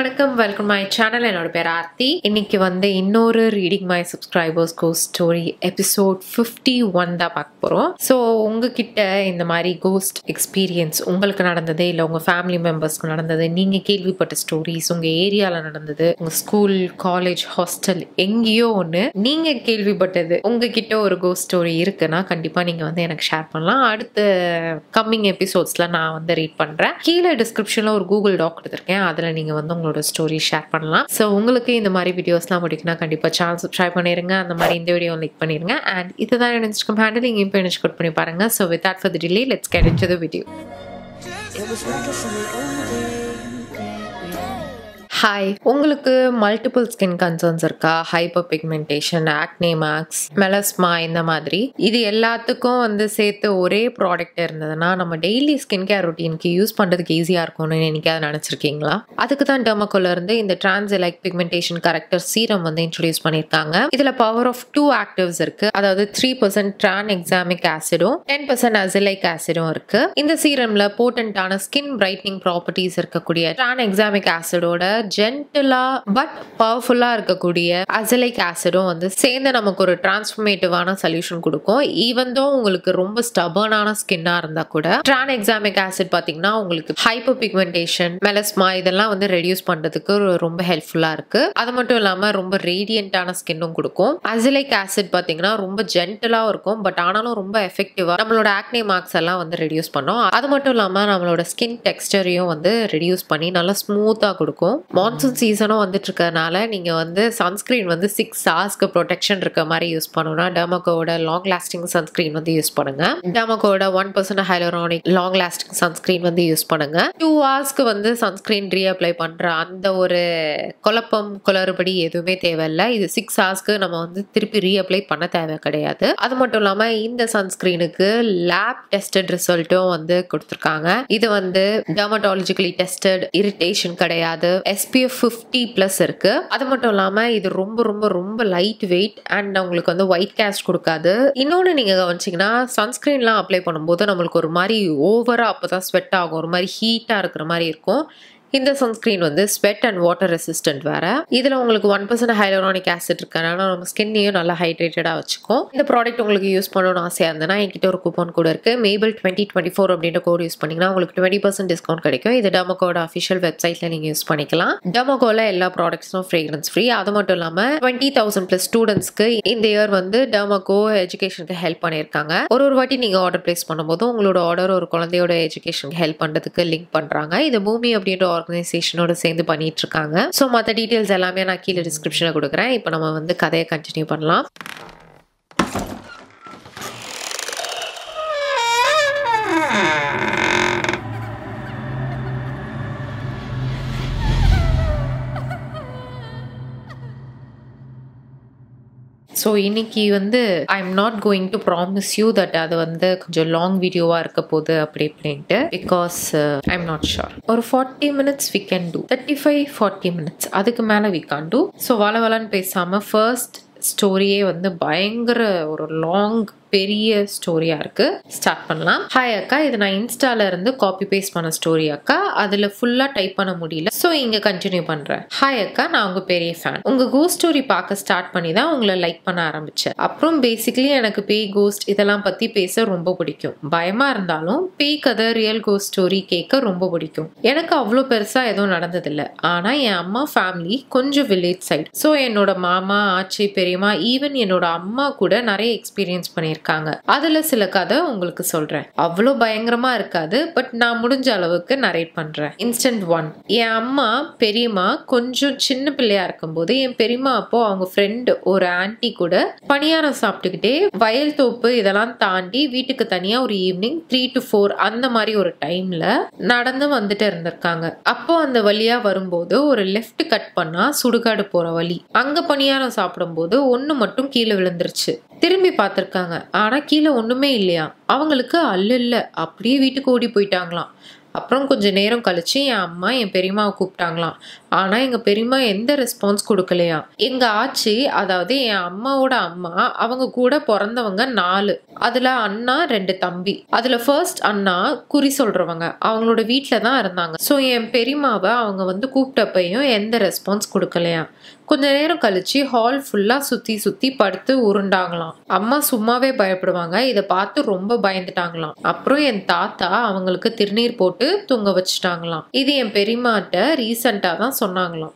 வணக்கம், welcome my channel. என்னோட பேர் ஆர்த்தி. இன்னைக்கு வந்து இன்னொரு reading my subscribers cost story episode 51 தான் பார்க்க போகிறோம். ஸோ உங்ககிட்ட இந்த மாதிரி கோஸ்ட் எக்ஸ்பீரியன்ஸ் உங்களுக்கு நடந்தது, இல்லை உங்கள் ஃபேமிலி மெம்பர்ஸ்க்கு நடந்தது, நீங்கள் கேள்விப்பட்ட ஸ்டோரிஸ், உங்கள் ஏரியாவில் நடந்தது, உங்கள் ஸ்கூல், காலேஜ், ஹாஸ்டல் எங்கேயோ ஒன்று நீங்கள் கேள்விப்பட்டது, உங்ககிட்ட ஒரு கோஸ்ட் ஸ்டோரி இருக்குன்னா கண்டிப்பாக நீங்கள் வந்து எனக்கு ஷேர் பண்ணலாம். அடுத்த கம்மிங் எபிசோட்ஸில் நான் வந்து ரீட் பண்ணுறேன். கீழே டிஸ்கிரிப்ஷனில் ஒரு கூகுள் டாக் கொடுத்துருக்கேன், அதில் நீங்கள் வந்து உங்களோட ஸ்டோரி ஷேர் பண்ணலாம். ஸோ உங்களுக்கு இந்த மாதிரி வீடியோஸ்லாம் பிடிக்குன்னா கண்டிப்பாக சேனல் சப்ஸ்கிரைப் பண்ணிடுங்க. அந்த மாதிரி இந்த வீடியோ லைக் பண்ணிடுங்க. அண்ட் இதுதான் என்னோட இன்ஸ்டாகிராம் ஹேண்டில், நீங்கள் இப்போ எனக்கு கட் பண்ணி பாருங்க. So without further delay, let's get into the video. Hi, உங்களுக்கு மல்டிபிள் ஸ்கின் கன்சர்ன்ஸ் இருக்கா? Hyperpigmentation, acne marks, melasma, இந்த மாதிரி இது எல்லாத்துக்கும் வந்து சேர்த்து ஒரே ப்ராடக்ட் இருந்ததுன்னா நம்ம டெய்லி ஸ்கின் கேர் ரொட்டீனுக்கு யூஸ் பண்ணுறதுக்கு ஈஸியாக இருக்கும்னு என்னைக்காவது நினச்சிருக்கீங்களா? அதுக்கு தான் டெர்மாகோல இருந்து இந்த டிரான்ஸ்எலைக் பிக்மெண்டேஷன் கரெக்டர் சீரம் வந்து இன்ட்ரோடியூஸ் பண்ணியிருக்காங்க. இதில் பவர் ஆஃப் 2 ஆக்டிவ்ஸ் இருக்கு. அதாவது 3% டிரான் எக்ஸாமிக் ஆசிடும் 10% அசிலைக் ஆசிடும் இருக்கு. இந்த சீரம்ல போட்டன்டான ஸ்கின் பிரைட்னிங் ப்ராப்பர்ட்டிஸ் இருக்கக்கூடிய டிரான் எக்ஸாமிக் ஆசிடோட ஜென்டிலா பட் பவர்ஃபுல்லா இருக்கக்கூடிய அசிலைக் ஆசிடும் வந்து சேர்ந்து நமக்கு ஒரு டிரான்ஸ்ஃபர்மேட்டிவான சொல்யூஷன் கொடுக்கும். ஈவன் தோ உங்களுக்கு ரொம்ப ஸ்டபர்னான ஸ்கின்னா இருந்தா கூட டிரான் எக்ஸாமிக் ஆசிட் பாத்தீங்கன்னா உங்களுக்கு ஹைப்பர் பிக்மெண்டேஷன், மெலஸ்மா இதெல்லாம் வந்து ரெடியூஸ் பண்றதுக்கு ரொம்ப ஹெல்ப்ஃபுல்லா இருக்கு. அது மட்டும் இல்லாம ரொம்ப ரேடியன்டான ஸ்கின்னும் கொடுக்கும். அசிலைக் ஆசிட் பாத்தீங்கன்னா ரொம்ப ஜென்டிலா இருக்கும், பட் ஆனாலும் ரொம்ப எஃபெக்டிவா நம்மளோட ஆக்னே மார்க்ஸ் எல்லாம் வந்து ரெடியூஸ் பண்ணும். அது மட்டும் இல்லாம நம்மளோட ஸ்கின் டெக்ஸ்டரையும் வந்து ரெடியூஸ் பண்ணி நல்லா ஸ்மூத்தா கொடுக்கும். மான்சூன் சீசனும் வந்துட்டு இருக்கறனால நீங்க வந்து சன்ஸ்கிரீன் வந்து 6 ஹவர்ஸ்க்கு ப்ரொடெக்ஷன் இருக்க மாதிரி யூஸ் பண்ணணும்னா டெர்மாகோட லாங் லாஸ்டிங் சன்ஸ்கிரீன் வந்து யூஸ் பண்ணுங்க. டெர்மாகோட 1% ஹைலூரானிக் லாங் லாஸ்டிங் சன்ஸ்கிரீன் வந்து யூஸ் பண்ணுங்க. 2 ஹவர்ஸ்க்கு வந்து சன்ஸ்கிரீன் ரீஅப்ளை பண்ற அந்த ஒரு குளறுபடி எதுவுமே தேவையில்லை. இது 6 ஹவர்ஸ்க்கு நம்ம வந்து திருப்பி ரீஅப்ளை பண்ண தேவை கிடையாது. அது மட்டும் இல்லாம இந்த சன்ஸ்கிரீனுக்கு லேப் டெஸ்டட் ரிசல்ட்டும் வந்து கொடுத்துருக்காங்க. இது வந்து டெர்மட்டாலஜிக்கலி டெஸ்டட், இரிட்டேஷன் கிடையாது, SPF 50+ இருக்கு. அது மட்டும் இல்லாம இது ரொம்ப ரொம்ப ரொம்ப லைட் வெயிட் அண்ட் உங்களுக்கு வந்து ஒயிட் காஸ்ட் கொடுக்காது. இன்னொன்னு நீங்க கவனிச்சீங்கன்னா சன்ஸ்கிரீன்லாம் அப்ளை பண்ணும்போது நம்மளுக்கு ஒரு மாதிரி ஓவரா அப்பதான் ஸ்வெட் ஆகும், ஒரு மாதிரி ஹீட்டா இருக்கிற மாதிரி இருக்கும். இந்த சன்ஸ்கிரீன் வந்து ஸ்வெட் அண்ட் வாட்டர் ரெசிஸ்டன்ட் வேற. இதுல உங்களுக்கு 1% ஹைலூரானிக் ஆசிட் இருக்கனால நம்ம ஸ்கின்னையும் நல்லா ஹைட்ரேட்டடா வச்சுக்கும். இந்த ப்ராடக்ட் உங்களுக்கு யூஸ் பண்ணணும்னு ஆசையா இருந்ததுன்னா என்கிட்ட ஒரு கூப்பன் கூட இருக்கு. மேபிள் 2024 அப்படின்ற கோட் யூஸ் பண்ணீங்கன்னா உங்களுக்கு 20% டிஸ்கவுண்ட் கிடைக்கும். இது டெர்மாகோட அஃபிஷியல் வெப்சைட்ல நீங்க யூஸ் பண்ணிக்கலாம். டெர்மாகோல எல்லா ப்ராடக்ட்ஸும் ஃப்ரேக்ரன்ஸ் ஃப்ரீ. அது மட்டும் இல்லாம 20,000+ ஸ்டூடெண்ட்ஸ்க்கு இந்த இயர் வந்து டெர்மாகோ எஜுகேஷனுக்கு ஹெல்ப் பண்ணியிருக்காங்க. ஒரு வாட்டி நீங்க ஆர்டர் பிளேஸ் பண்ணும்போது உங்களோட ஆர்டர் ஒரு குழந்தையோட எஜுகேஷனுக்கு ஹெல்ப் பண்றதுக்கு லிங்க் பண்றாங்க. இது பூமி அப்படின்ற ஆர்கனைசேஷனோட சேர்ந்து பண்ணிட்டு இருக்காங்க. ஸோ மற்ற டீட்டெயில்ஸ் எல்லாமே நான் கீழே டிஸ்கிரிப்ஷனில் கொடுக்குறேன். இப்போ நம்ம வந்து கதையை கண்டினியூ பண்ணலாம். ஸோ இன்னைக்கு வந்து I am not going to promise you that அது வந்து கொஞ்சம் லாங் வீடியோவாக இருக்க போகுது அப்படின்ட்டு, because I am not sure. ஒரு 40 minutes we can do, 35-40 minutes, அதுக்கு மேலே we can't do. ஸோ வளவலன்னு பேசாமல் ஃபர்ஸ்ட் ஸ்டோரியே வந்து பயங்கர ஒரு லாங் பெரிய ஸ்டோரியா இருக்கு. ஸ்டார்ட் பண்ணலாம். ஹாய் அக்கா, இது நான் இன்ஸ்டால இருந்து காப்பி பேஸ்ட் பண்ண ஸ்டோரி அக்கா. அதுல ஃபுல்லா டைப் பண்ண முடியல, ஸோ இங்க கண்டினியூ பண்றேன். ஹாய் அக்கா, நான் உங்க பெரிய ஃபேன். உங்க கோஸ்ட் ஸ்டோரி பார்க்க ஸ்டார்ட் பண்ணி தான் உங்களை லைக் பண்ண ஆரம்பிச்சேன். அப்புறம் பேசிக்கலி எனக்கு பேய், கோஸ்ட் இதெல்லாம் பத்தி பேச ரொம்ப பிடிக்கும். பயமா இருந்தாலும் பேய் கதை, ரியல் கோஸ்ட் ஸ்டோரி கேட்க ரொம்ப பிடிக்கும். எனக்கு அவ்வளோ பெருசா எதுவும் நடந்ததில்லை. ஆனா என் அம்மா ஃபேமிலி கொஞ்சம் வில்லேஜ் சைடு. ஸோ என்னோட மாமா, ஆச்சி, பெரியம்மா, ஈவன் என்னோட அம்மா கூட நிறைய எக்ஸ்பீரியன்ஸ் பண்ணியிருக்காங்க. அதுல சில கதை உங்களுக்கு சொல்றேன். அவ்வளோ பயங்கரமா இருக்காது, பட் நான் முடிஞ்ச அளவுக்கு நரேட் பண்றேன். இன்ஸ்டன்ட் 1. என் அம்மா பெரியம்மா கொஞ்சம் சின்ன பிள்ளையா இருக்கும்போது என் பெரியம்மா அப்போ அவங்க ஃப்ரெண்ட் ஒரு ஆன்டி கூட பணியாரம் சாப்பிட்டுக்கிட்டே வயல் தோப்பு இதெல்லாம் தாண்டி வீட்டுக்கு தனியா ஒரு ஈவினிங் 3 to 4 அந்த மாதிரி ஒரு டைம்ல நடந்து வந்துட்டு இருந்திருக்காங்க. அப்போ அந்த வழியா வரும்போது ஒரு லெஃப்ட் கட் பண்ணா சுடுகாடு போற வழி. அங்க பணியாரம் சாப்பிடும்போது ஒண்ணு மட்டும் கீழே விழுந்துருச்சு. திரும்பி பார்த்திருக்காங்க, ஆனா கீழே ஒண்ணுமே இல்லையா. அவங்களுக்கு அல்ல, அப்படியே வீட்டுக்கு ஓடி போயிட்டாங்களாம். அப்புறம் கொஞ்ச நேரம் கழிச்சு என் அம்மா என் பெரியம்மாவை கூப்பிட்டாங்களாம். ஆனா எங்க பெரியம்மா எந்த ரெஸ்பான்ஸ் கொடுக்கலையா. எங்க ஆச்சி, அதாவது என் அம்மாவோட அம்மா, அவங்க கூட பிறந்தவங்க 4. அதுல அண்ணா 2 தம்பி. அதுல ஃபர்ஸ்ட் அண்ணா குறி சொல்றவங்க, அவங்களோட வீட்டுல தான் இருந்தாங்க. ஸோ என் பெரியம்மாவை அவங்க வந்து கூப்பிட்டப்பையும் எந்த ரெஸ்பான்ஸ் கொடுக்கலையா. கொஞ்ச நேரம் கழிச்சு ஹால் ஃபுல்லா சுத்தி சுத்தி படுத்து உருண்டாங்களாம். அம்மா சும்மாவே பயப்படுவாங்க, இதை பார்த்து ரொம்ப பயந்துட்டாங்களாம். அப்புறம் என் தாத்தா அவங்களுக்கு திருநீர் போட்டு தூங்க வச்சுட்டாங்களாம். இது என் பெரியம்மாட்ட ரீசெண்டா தான் சொன்னாங்களாம்.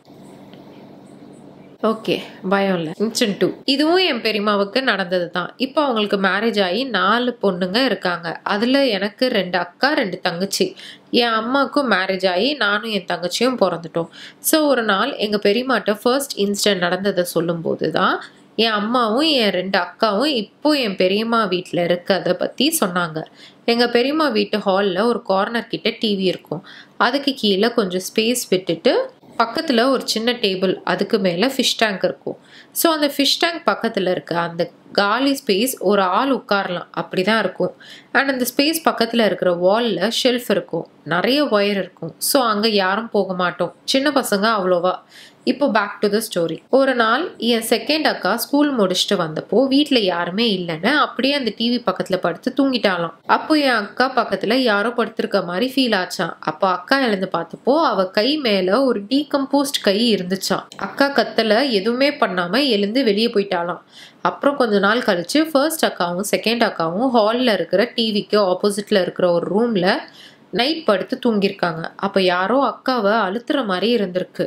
ஓகே, பயம் இல்லை. இன்சிடென்ட் 2 இதுவும் என் பெரியம்மாவுக்கு நடந்தது தான். இப்போ அவங்களுக்கு மேரேஜ் ஆகி 4 பொண்ணுங்க இருக்காங்க. அதுல எனக்கு 2 அக்கா 2 தங்கச்சி. என் அம்மாவுக்கும் மேரேஜ் ஆகி நானும் என் தங்கச்சியும் பிறந்துட்டோம். ஸோ ஒரு நாள் எங்க பெரியம்மாட்ட ஃபர்ஸ்ட் இன்சிடென்ட் நடந்ததை சொல்லும் போது தான் என் அம்மாவும் என் 2 அக்காவும் இப்போ என் பெரியம்மா வீட்டில் இருக்கிறத பற்றி சொன்னாங்க. எங்கள் பெரியம்மா வீட்டு ஹாலில் ஒரு கார்னர் கிட்ட டிவி இருக்கும். அதுக்கு கீழே கொஞ்சம் ஸ்பேஸ் விட்டுட்டு பக்கத்தில் ஒரு சின்ன டேபிள், அதுக்கு மேலே ஃபிஷ் டேங்க் இருக்கும். ஸோ அந்த ஃபிஷ் டேங்க் பக்கத்தில் இருக்க அந்த காலி ஸ்பேஸ் ஒரு ஆள் உட்காரலாம் அப்படி தான் இருக்கும். அண்ட் அந்த ஸ்பேஸ் பக்கத்தில் இருக்கிற வாலில் ஷெல்ஃப் இருக்கும், நிறைய ஒயர் இருக்கும். ஸோ அங்கே யாரும் போக மாட்டோம், சின்ன பசங்க அவ்வளோவா. இப்போ பேக் டு த ஸ்டோரி. ஒரு நாள் என் செகண்ட் அக்கா ஸ்கூல் முடிச்சுட்டு வந்தப்போ வீட்டில் யாருமே இல்லைன்னு அப்படியே அந்த டிவி பக்கத்தில் படுத்து தூங்கிட்டாலாம். அப்போ என் அக்கா பக்கத்தில் யாரோ படுத்திருக்க மாதிரி ஃபீல் ஆச்சான். அப்போ அக்கா எழுந்து பார்த்தப்போ அவ கை மேலே ஒரு டீகம்போஸ்ட் கை இருந்துச்சான். அக்கா கத்தல எதுவுமே பண்ணாமல் எழுந்து வெளியே போயிட்டாலாம். அப்புறம் கொஞ்ச நாள் கழிச்சு ஃபர்ஸ்ட் அக்காவும் செகண்ட் அக்காவும் ஹாலில் இருக்கிற டிவிக்கு ஆப்போசிட்டில் இருக்கிற ஒரு ரூமில் நைட் படுத்து தூங்கியிருக்காங்க. அப்போ யாரோ அக்காவை அழுத்துற மாதிரி இருந்திருக்கு.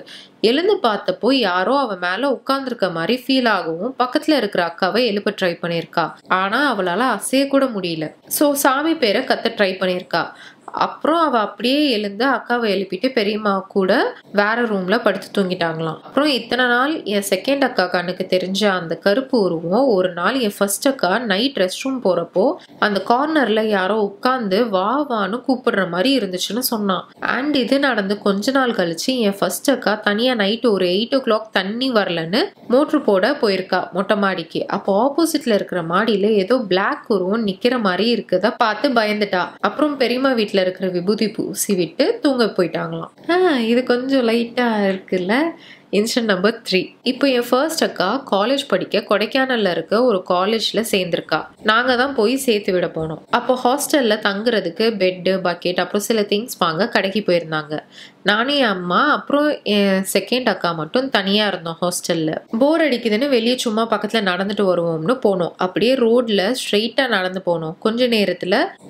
எழுந்து பார்த்தப்போ யாரோ அவ மேல உட்கார்ந்துருக்க மாதிரி ஃபீல் ஆகவும் பக்கத்துல இருக்கிற அக்காவை எழுப்ப ட்ரை பண்ணியிருக்கா. ஆனா அவளால அசைய கூட முடியல. ஸோ சாமி பேரை கத்த ட்ரை பண்ணியிருக்கா. அப்புறம் அவ அப்படியே எழுந்து அக்காவை எழுப்பிட்டு பெரியம்மா கூட வேற ரூம்ல படுத்து தூங்கிட்டாங்களாம். அப்புறம் இத்தனை நாள் என் செகண்ட் அக்கா கண்ணுக்கு தெரிஞ்ச அந்த கருப்பு உருவம் ஒரு நாள் என் ஃபர்ஸ்ட் அக்கா நைட் ரெஸ்ட் ரூம் போறப்போ அந்த கார்னர்ல யாரோ உட்கார்ந்து வா வான்னு கூப்பிடுற மாதிரி இருந்துச்சுன்னு சொன்னான். அண்ட் இது நடந்து கொஞ்ச நாள் கழிச்சு என் ஃபர்ஸ்ட் அக்கா தனியா நைட் ஒரு 8 o'clock தண்ணி வரலன்னு மோட்ரு போட போயிருக்கா மொட்டை மாடிக்கு. அப்போ ஆப்போசிட்ல இருக்கிற மாடியில ஏதோ பிளாக் உருவம் நிக்கிற மாதிரி இருக்குதா பார்த்து பயந்துட்டா. அப்புறம் பெரியம்மா வீட்டுல இருக்கிற விபூதி பூசி விட்டு தூங்க போயிட்டாங்களாம். இது கொஞ்சம் லைட்டா இருக்குல்ல. Incident number 3. இப்போ என் ஃபர்ஸ்ட் அக்கா காலேஜ் படிக்க கொடைக்கானல்ல இருக்க ஒரு காலேஜ்ல சேர்ந்திருக்கா. நாங்க தான் போய் சேர்த்து விட போனோம். அப்போ ஹாஸ்டல்ல தங்குறதுக்கு பெட்டு, பக்கெட், அப்புறம் சில திங்ஸ் வாங்க கடைக்கு போயிருந்தாங்க. நானும் என் அம்மா அப்புறம் என் செகண்ட் அக்கா மட்டும் தனியா இருந்தோம் ஹாஸ்டல்ல. போர் அடிக்குதுன்னு வெளியே சும்மா பக்கத்துல நடந்துட்டு வருவோம்னு போனோம். அப்படியே ரோட்ல ஸ்ட்ரெயிட்டா நடந்து போனோம்.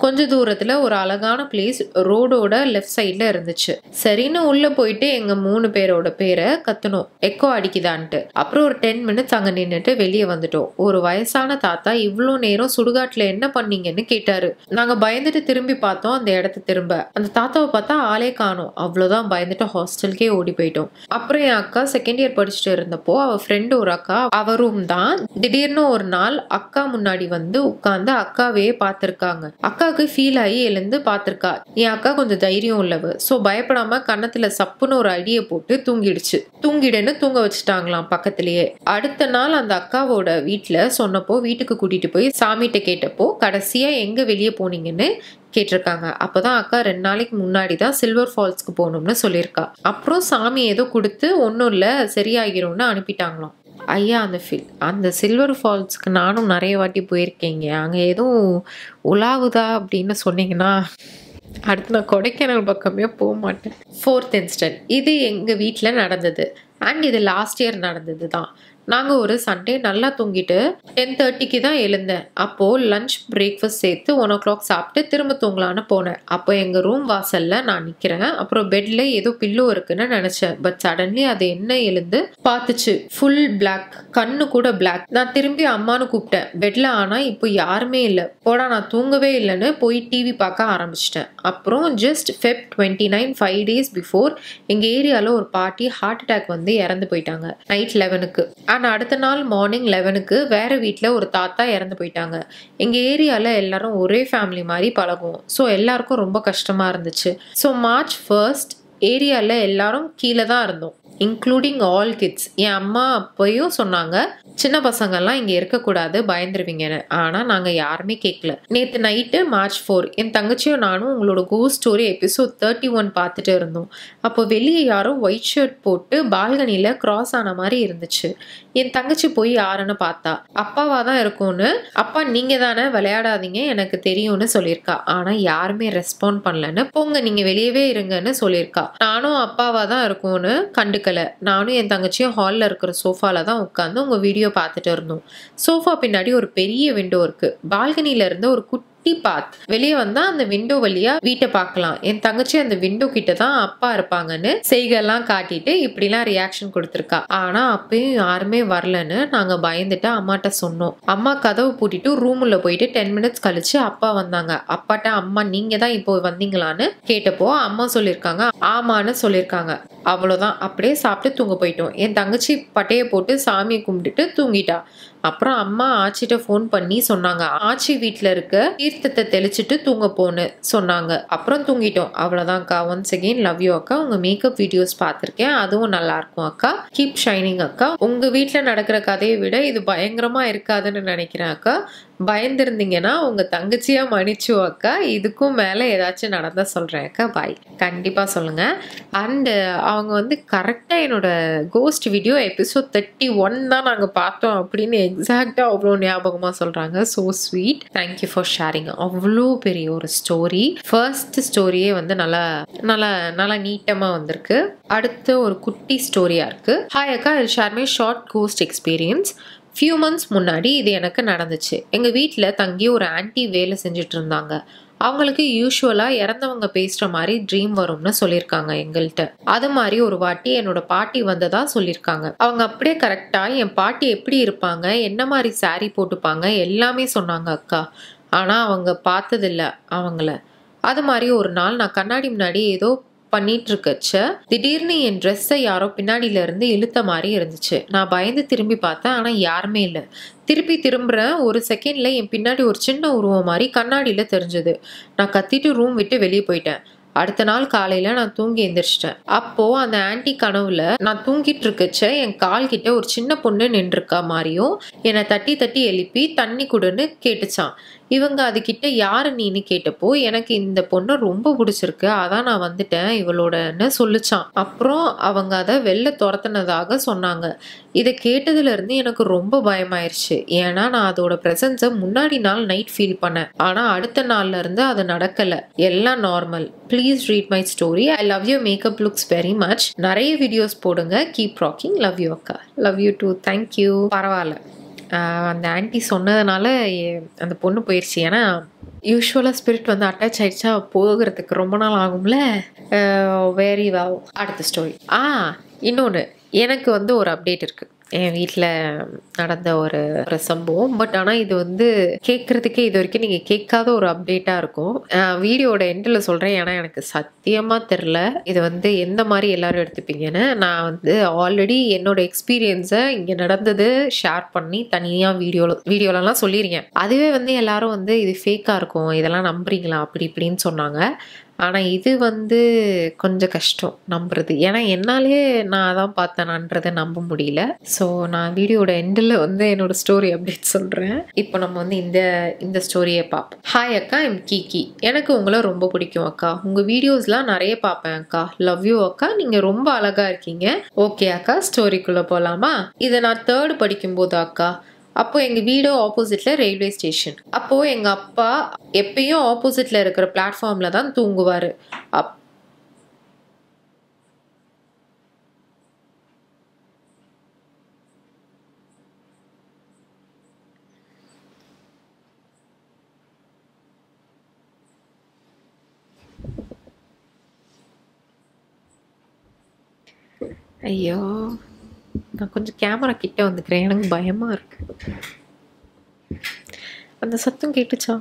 கொஞ்ச தூரத்துல ஒரு அழகான பிளேஸ் ரோடோட லெஃப்ட் சைட்ல இருந்துச்சு. சரின்னு உள்ள போயிட்டு எங்க 3 பேரோட பேரை கத்தணும், எக்கோ அடிக்குதான்ட்டு. அப்புறம் ஒரு 10 minutes அங்க நின்னுட்டு வெளியே வந்துட்டோம். ஒரு வயசான தாத்தா இவ்வளோ நேரம் சுடுகாட்டுல என்ன பண்ணீங்கன்னு கேட்டாரு. நாங்க பயந்துட்டு திரும்பி பார்த்தோம் அந்த இடத்த. திரும்ப அந்த தாத்தாவை பார்த்தா ஆளே காணோம். அவ்வளவுதான், பயந்துட்டு ஹாஸ்டலுக்கே ஓடி போயிட்டோம். அப்புறம் என் அக்கா செகண்ட் இயர் படிச்சுட்டு இருந்தப்போ அவ ஃப்ரெண்டு ஒரு அக்கா அவரும் தான் திடீர்னு ஒரு நாள் அக்கா முன்னாடி வந்து உட்கார்ந்து அக்காவே பார்த்திருக்காங்க. அக்காவுக்கு ஃபீல் ஆகி எழுந்து பார்த்திருக்கா. என் அக்கா கொஞ்சம் தைரியம் உள்ளவ. ஸோ பயப்படாம கன்னத்துல சப்புன்னு ஒரு அடியை போட்டு தூங்கிடுச்சு. தூங்கிடுன்னு தூங்க வச்சுட்டாங்களாம் பக்கத்திலேயே. அடுத்த நாள் அந்த அக்காவோட வீட்டுல சொன்னப்போ வீட்டுக்கு கூட்டிட்டு போய் சாமிகிட்ட கேட்டப்போ கடைசியா எங்க வெளியே போனீங்கன்னு கேட்டிருக்காங்க. அப்பதான் அக்கா 2 நாளைக்கு முன்னாடி தான் சில்வர் ஃபால்ஸ்க்கு போகணும்னு சொல்லியிருக்கா. அப்புறம் சாமி ஏதோ கொடுத்து ஒன்றும் இல்லை சரியாகிரும்னு அனுப்பிட்டாங்களாம். ஐயா, அந்த சில்வர் ஃபால்ஸ்க்கு நானும் நிறைய வாட்டி போயிருக்கேங்க. அங்கே எதுவும் உலாவுதா அப்படின்னு சொன்னீங்கன்னா அடுத்து நான் கொடைக்கானல் பக்கமே போக மாட்டேன். 4th incident. இது எங்கள் வீட்டில் நடந்தது. அண்ட் இது லாஸ்ட் இயர் நடந்தது தான். நாங்கள் ஒரு சண்டே நல்லா தூங்கிட்டு 10:30க்கு தான் எழுந்தேன். அப்போது லஞ்ச் பிரேக்ஃபாஸ்ட் சேர்த்து 1 o'clock சாப்பிட்டு திரும்ப தூங்கலான்னு போனேன். அப்போ எங்கள் ரூம் வாசலில் நான் நிற்கிறேன். அப்புறம் பெட்டில் ஏதோ பில்லோ இருக்குன்னு நினச்சேன். பட் சடன்லி அது என்ன எழுந்து பார்த்துச்சு. ஃபுல் பிளாக், கண்ணு கூட பிளாக். நான் திரும்பி அம்மானு கூப்பிட்டேன் பெட்டில். ஆனால் இப்போ யாருமே இல்லை. போடா நான் தூங்கவே இல்லைன்னு போய் டிவி பார்க்க ஆரம்பிச்சிட்டேன். அப்புறம் ஜஸ்ட் Feb 29 5 days பிஃபோர் எங்கள் ஏரியாவில் ஒரு பாட்டி ஹார்ட் அட்டாக் வந்து இறந்து போயிட்டாங்க நைட் 11க்கு. ஆனால் அடுத்த நாள் மார்னிங் 11க்கு வேற வீட்டில் ஒரு தாத்தா இறந்து போயிட்டாங்க. எங்கள் ஏரியாவில் எல்லாரும் ஒரே ஃபேமிலி மாதிரி பழகுவோம். ஸோ எல்லாருக்கும் ரொம்ப கஷ்டமாக இருந்துச்சு. ஸோ March 1st ஏரியாவில் எல்லாரும் கீழே தான் இருந்தோம். Including all kids. என் அம்மா அப்பயும் சொன்னாங்க, சின்ன பசங்கள்லாம் இங்கே இருக்கக்கூடாது, பயந்துருவீங்கன்னு. ஆனால் நாங்கள் யாருமே கேட்கல. நேற்று நைட்டு March 4 என் தங்கச்சியும் நானும் உங்களோட கோஸ்ட் ஸ்டோரி எபிசோட் 31 பார்த்துட்டு இருந்தோம். அப்போ வெளியே யாரோ ஒயிட் ஷர்ட் போட்டு பால்கனியில் கிராஸ் ஆன மாதிரி இருந்துச்சு. என் தங்கச்சி போய் யாருன்னு பார்த்தா அப்பாவா தான் இருக்கும்னு, அப்பா நீங்கள் தானே விளையாடாதீங்க எனக்கு தெரியும்னு சொல்லியிருக்கா. ஆனால் யாருமே ரெஸ்பாண்ட் பண்ணலன்னு, போங்க நீங்கள் வெளியவே இருங்கன்னு சொல்லியிருக்கா. நானும் அப்பாவா தான் இருக்கும்னு கண்டுக்கல. நானும் என் தங்கச்சியும் ஹாலில் இருக்கிற சோஃபால தான் உட்காந்து உங்கள் வீடியோ பார்த்துட்டு இருந்தோம். சோஃபா பின்னாடி ஒரு பெரிய விண்டோ இருக்கு. பால்கனில இருந்து ஒரு குட்டி பாத் வெளியே வந்தா அந்த விண்டோ வழியா வீட்டை பார்க்கலாம். என் தங்கச்சி அந்த விண்டோ கிட்ட தான் அப்பா இருப்பாங்கன்னு செய்கெல்லாம் காட்டிட்டு இப்படிலாம் ரியாக்ஷன் கொடுத்துருக்கா. ஆனா அப்பயும் யாருமே வரலன்னு நாங்க பயந்துட்டு அம்மாட்ட சொன்னோம். அம்மா கதவு பூட்டிட்டு ரூம்ல போயிட்டு 10 மினிட்ஸ் கழிச்சு அப்பா வந்தாங்க. அப்பாட்ட அம்மா நீங்க தான் இப்போ வந்தீங்களான்னு கேட்டப்போ அம்மா சொல்லியிருக்காங்க ஆமான்னு சொல்லியிருக்காங்க. அவ்வளோதான், அப்படியே சாப்பிட்டு தூங்க போயிட்டோம். என் தங்கச்சி பட்டையை போட்டு சாமியை கும்பிட்டுட்டு தூங்கிட்டா. அப்புறம் அம்மா ஆச்சிட்ட ஃபோன் பண்ணி சொன்னாங்க ஆச்சி வீட்டில் இருக்க தீர்த்தத்தை தெளிச்சுட்டு தூங்க போன்னு சொன்னாங்க. அப்புறம் தூங்கிட்டோம். அவ்வளோதான்க்கா. ஒன்ஸ் அகெயின் லவ் யூ அக்கா. உங்க மேக்கப் வீடியோஸ் பார்த்துருக்கேன், அதுவும் நல்லா இருக்கும் அக்கா. கீப் ஷைனிங் அக்கா. உங்க வீட்டில் நடக்கிற கதையை விட இது பயங்கரமா இருக்காதுன்னு நினைக்கிறேன் அக்கா. பயந்துருந்தீங்கன்னா உங்க தங்கச்சியா மன்னிச்சு அக்கா. இதுக்கும் மேலே ஏதாச்சும் நடந்தா சொல்றேன் அக்கா. பாய். கண்டிப்பா சொல்லுங்க. அண்ட் அவங்க வந்து கரெக்டா என்னோட கோஸ்ட் வீடியோ எபிசோட் 31 தான் நாங்க பார்த்தோம் அப்படின்னு எக்ஸாக்டா அவ்வளோ ஞாபகமா சொல்றாங்க. So sweet. Thank you for sharing. அவ்வளோ பெரிய ஒரு ஸ்டோரி. ஃபர்ஸ்ட் ஸ்டோரியே வந்து நல்லா நல்லா நல்லா நீட்டமா வந்திருக்கு. அடுத்து ஒரு குட்டி ஸ்டோரியா இருக்கு. ஹாய் அக்கா, ஐ share my short cost experience. Few months முன்னாடி இது எனக்கு நடந்துச்சு. எங்கள் வீட்டில் தங்கி ஒரு ஆன்டி வேலை செஞ்சுட்டு இருந்தாங்க. அவங்களுக்கு யூஸ்வலாக இறந்தவங்க பேசுகிற மாதிரி ட்ரீம் வரும்னு சொல்லியிருக்காங்க எங்கள்கிட்ட. அது மாதிரி ஒரு வாட்டி என்னோட பாட்டி வந்ததா சொல்லியிருக்காங்க. அவங்க அப்படியே கரெக்டாக என் பாட்டி எப்படி இருப்பாங்க, என்ன மாதிரி சாரீ போட்டுப்பாங்க எல்லாமே சொன்னாங்க அக்கா. ஆனால் அவங்க பார்த்ததில்ல அவங்கள. அது மாதிரி ஒரு நாள் நான் கண்ணாடி முன்னாடி ஏதோ பண்ணிட்டு இருக்கச்ச திடீர்னு என் ட்ரெஸ்ஸை யாரோ பின்னாடியில இருந்து இழுத்த மாதிரி இருந்துச்சு. நான் பயந்து திரும்பி பார்த்தேன், ஆனா யாருமே இல்லை. திருப்பி திரும்புறேன். ஒரு செகண்ட்ல என் பின்னாடி ஒரு சின்ன உருவம் மாதிரி கண்ணாடியில தெரிஞ்சது. நான் கத்திட்டு ரூம் விட்டு வெளியே போயிட்டேன். அடுத்த நாள் காலையில நான் தூங்கி எந்திரிச்சிட்டேன். அப்போ அந்த ஆன்டி கனவுல நான் தூங்கிட்டு இருக்கச்ச என் கால் கிட்ட ஒரு சின்ன பொண்ணு நின்றுருக்கா மாதிரியும் என்னை தட்டி தட்டி எழுப்பி தண்ணி கொடுன்னு கேட்டுச்சான். இவங்க அதுகிட்ட யாரு நீன்னு கேட்டப்போ எனக்கு இந்த பொண்ணு ரொம்ப பிடிச்சிருக்கு, அதான் நான் வந்துட்டேன் இவளோடன்னு சொல்லிச்சான். அப்புறம் அவங்க அதை வெளில துரத்துனதாக சொன்னாங்க. இதை கேட்டதுல இருந்து எனக்கு ரொம்ப பயமாயிருச்சு. ஏன்னா நான் அதோட பிரசன்ஸை முன்னாடி நாள் நைட் ஃபீல் பண்ணேன். ஆனா அடுத்த நாள்ல இருந்து அது நடக்கல. எல்லாம் normal. Please read my story. I love you. Makeup looks very much. நிறைய வீடியோஸ் போடுங்க. Keep rocking. லவ் யூ அக்கா. Love you too. தேங்க்யூ. பரவாயில்ல, அந்த ஆன்டி சொன்னதுனால அந்த பொண்ணு போயிடுச்சு. ஏன்னா யூஸ்வலாக ஸ்பிரிட் வந்து அட்டாச் ஆயிடுச்சா போகிறதுக்கு ரொம்ப நாள் ஆகும்ல. Very wow. அடுத்த ஸ்டோரி. இன்னொன்று, எனக்கு வந்து ஒரு அப்டேட் இருக்குது. என் வீட்டில் நடந்த ஒரு சம்பவம். பட் ஆனால் இது வந்து கேட்குறதுக்கே இது வரைக்கும் நீங்கள் கேட்காத ஒரு அப்டேட்டாக இருக்கும். வீடியோட எண்டில் சொல்கிறேன், ஏன்னா எனக்கு சத்தியமாக தெரில இது வந்து எந்த மாதிரி எல்லாரும் எடுத்துப்பீங்கன்னு. நான் வந்து ஆல்ரெடி என்னோட எக்ஸ்பீரியன்ஸை இங்கே நடந்தது ஷேர் பண்ணி தனியாக வீடியோலலாம் சொல்லியிருக்கேன். அதுவே வந்து எல்லாரும் வந்து இது ஃபேக்காக இருக்கும், இதெல்லாம் நம்புறீங்களா அப்படி இப்படின்னு சொன்னாங்க. ஆனால் இது வந்து கொஞ்சம் கஷ்டம் நம்புறது. ஏன்னா என்னாலே நான் அதான் பார்த்தேனான்றதை நம்ப முடியல. ஸோ நான் வீடியோட எண்டில் வந்து என்னோட ஸ்டோரி அப்டேட் சொல்கிறேன். இப்போ நம்ம வந்து இந்த ஸ்டோரியை பார்ப்போம். ஹாய் அக்கா, ஐம் கீகி. எனக்கு உங்களை ரொம்ப பிடிக்கும் அக்கா. உங்கள் வீடியோஸ்லாம் நிறைய பார்ப்பேன் அக்கா. லவ் யூ அக்கா. நீங்கள் ரொம்ப அழகாக இருக்கீங்க. ஓகே அக்கா, ஸ்டோரிக்குள்ளே போகலாமா? இதை நான் 3rd படிக்கும்போது அக்கா. அப்போ எங்கள் வீடு ஆப்போசிட்ல ரயில்வே ஸ்டேஷன். அப்போ எங்கள் அப்பா எப்பயும் ஆப்போசிட்ல இருக்கிற பிளாட்ஃபார்ம்ல தான் தூங்குவார். ஐயோ, நான் கொஞ்சம் கேமரா கிட்ட வந்துக்கிறேன், எனக்கு பயமா இருக்கு. அந்த சத்தம் கேட்டுச்சா?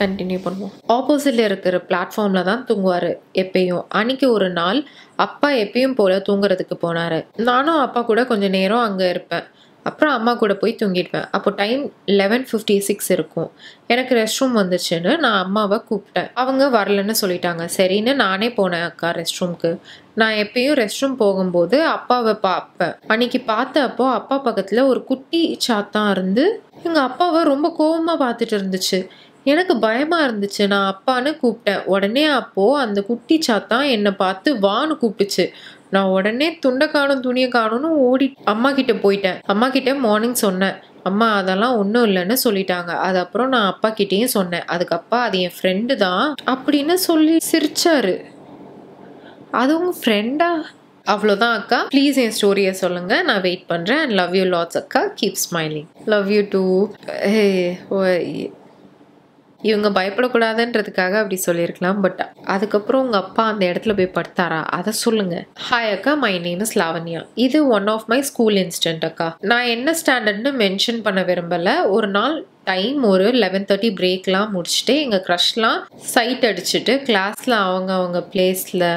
கண்டினியூ பண்ணுவோம். ஆப்போசிட்ல இருக்கிற பிளாட்ஃபார்ம்ல தான் தூங்குவாரு எப்பயும். அன்னைக்கு ஒரு நாள் அப்பா எப்பயும் போல தூங்குறதுக்கு போனாரு. நானும் அப்பா கூட கொஞ்ச நேரம் அங்க இருப்பேன். அப்புறம் அம்மா கூட போய் தூங்கிடுவேன். அப்போ டைம் 11:56 இருக்கும். எனக்கு ரெஸ்ட் ரூம் வந்துச்சுன்னு நான் அம்மாவை கூப்பிட்டேன். அவங்க வரலன்னு சொல்லிட்டாங்க. சரின்னு நானே போனேன் அக்கா ரெஸ்ட் ரூம்க்கு. நான் எப்பயும் ரெஸ்ட் ரூம் போகும்போது அப்பாவை பார்ப்பேன். அன்னைக்கு பார்த்தப்போ அப்பா பக்கத்தில் ஒரு குட்டி சாத்தான் இருந்து எங்கள் அப்பாவை ரொம்ப கோவமாக பார்த்துட்டு இருந்துச்சு. எனக்கு பயமா இருந்துச்சு. நான் அப்பான்னு கூப்பிட்டேன். உடனே அப்போ அந்த குட்டி சாத்தான் என்னை பார்த்து வான்னு கூப்பிட்டுச்சு. நான் உடனே துண்டை காணும் துணியை காணும்னு ஓடி அம்மா கிட்ட போயிட்டேன். அம்மா கிட்ட மார்னிங் சொன்னேன். அம்மா அதெல்லாம் ஒன்றும் இல்லைன்னு சொல்லிட்டாங்க. அது அப்புறம் நான் அப்பா கிட்டேயும் சொன்னேன். அதுக்கு அப்பா அது என் ஃப்ரெண்டு தான் அப்படின்னு சொல்லி சிரிச்சாரு. அது உங்க ஃப்ரெண்டா? அவ்வளோதான் அக்கா. ப்ளீஸ் என் ஸ்டோரியை சொல்லுங்க. நான் வெயிட் பண்றேன். அண்ட் லவ் யூ லாட்ஸ் அக்கா. Keep smiling. Love you too. இவங்க பயப்படக்கூடாதுன்றதுக்காக அப்படி சொல்லியிருக்கலாம். பட் அதுக்கப்புறம் உங்கள் அப்பா அந்த இடத்துல போய் படுத்தாரா அதை சொல்லுங்க. ஹாய் அக்கா, மை நேம் இஸ் லாவண்யா. இது one of my school incident அக்கா. நான் என்ன ஸ்டாண்டர்ட்னு மென்ஷன் பண்ண விரும்பலை. ஒரு நாள் டைம் ஒரு 11:30 பிரேக்லாம் முடிச்சுட்டு எங்கள் க்ரஷ்லாம் சைட் அடிச்சுட்டு கிளாஸில் அவங்க பிளேஸில்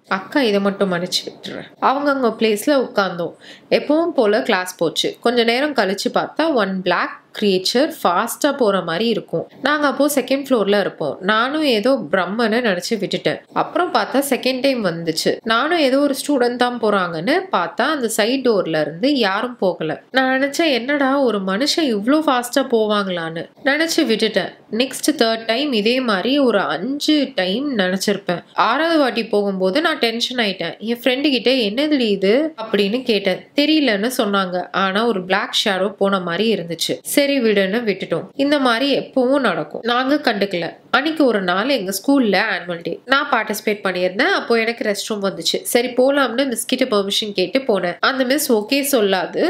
அக்கா இதை மட்டும் மன்னிச்சு விட்டுறேன். அவங்க பிளேஸில் உட்காந்தோம். எப்பவும் போல் கிளாஸ் போச்சு. கொஞ்ச நேரம் கழிச்சு பார்த்தா ஒன் பிளாக் கிரியேச்சர் ஃபாஸ்ட்டாக போகிற மாதிரி இருக்கும். நாங்கள் அப்போது செகண்ட் ஃப்ளோரில் இருப்போம். நானும் ஏதோ பிரம்மன்னு நினச்சி விட்டுட்டேன். அப்புறம் பார்த்தா செகண்ட் டைம் வந்துச்சு. நானும் ஏதோ ஒரு ஸ்டூடெண்ட் தான் போகிறாங்கன்னு பார்த்தா அந்த சைட் டோரில் இருந்து யாரும் போகலை. நான் நினச்சேன் என்னடா ஒரு மனுஷன் இவ்வளோ ஃபாஸ்ட்டாக போவாங்களான்னு நினச்சி விட்டுட்டேன். நெக்ஸ்ட் தேர்ட் டைம் இதே மாதிரி ஒரு 5 டைம் நினச்சிருப்பேன். 6வது வாட்டி போகும்போது நான் டென்ஷன் ஆயிட்டேன். என் ஃப்ரெண்டு கிட்ட என்னது இது அப்படின்னு கேட்டேன். தெரியலன்னு சொன்னாங்க. ஆனால் ஒரு பிளாக் ஷேடோ போன மாதிரி இருந்துச்சு. சரி விடுன்னு விட்டுட்டோம். இந்த மாதிரி எப்பவும் நடக்கும். நாங்க கண்டுக்கல. அன்னைக்கு ஒரு நாள் எங்க ஸ்கூல்ல ஆனுவல் டே. நான் பார்ட்டிசிபேட் பண்ணியிருந்தேன். அப்போ எனக்கு ரெஸ்ட் ரூம் வந்துச்சு. சரி போலாம்னு மிஸ் கிட்ட பெர்மிஷன் கேட்டு போனேன். அந்த மிஸ் ஓகே சொல்லாது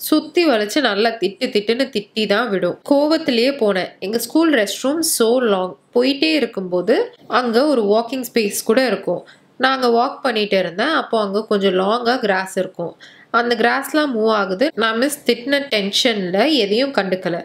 சுத்தி வளைச்சு நல்லா திட்டுன்னு திட்டி தான் விடும். கோவத்திலேயே போனேன். எங்க school rest room so long. போயிட்டே இருக்கும்போது அங்க ஒரு வாக்கிங் ஸ்பேஸ் கூட இருக்கும். நாங்க வாக் பண்ணிட்டு இருந்தேன். அப்போ அங்க கொஞ்சம் லாங்கா கிராஸ் இருக்கும். அந்த கிராஸ்லாம் மூவ் ஆகுது. நான் மிஸ் திட்டின டென்ஷன்ல எதையும் கண்டுக்கல.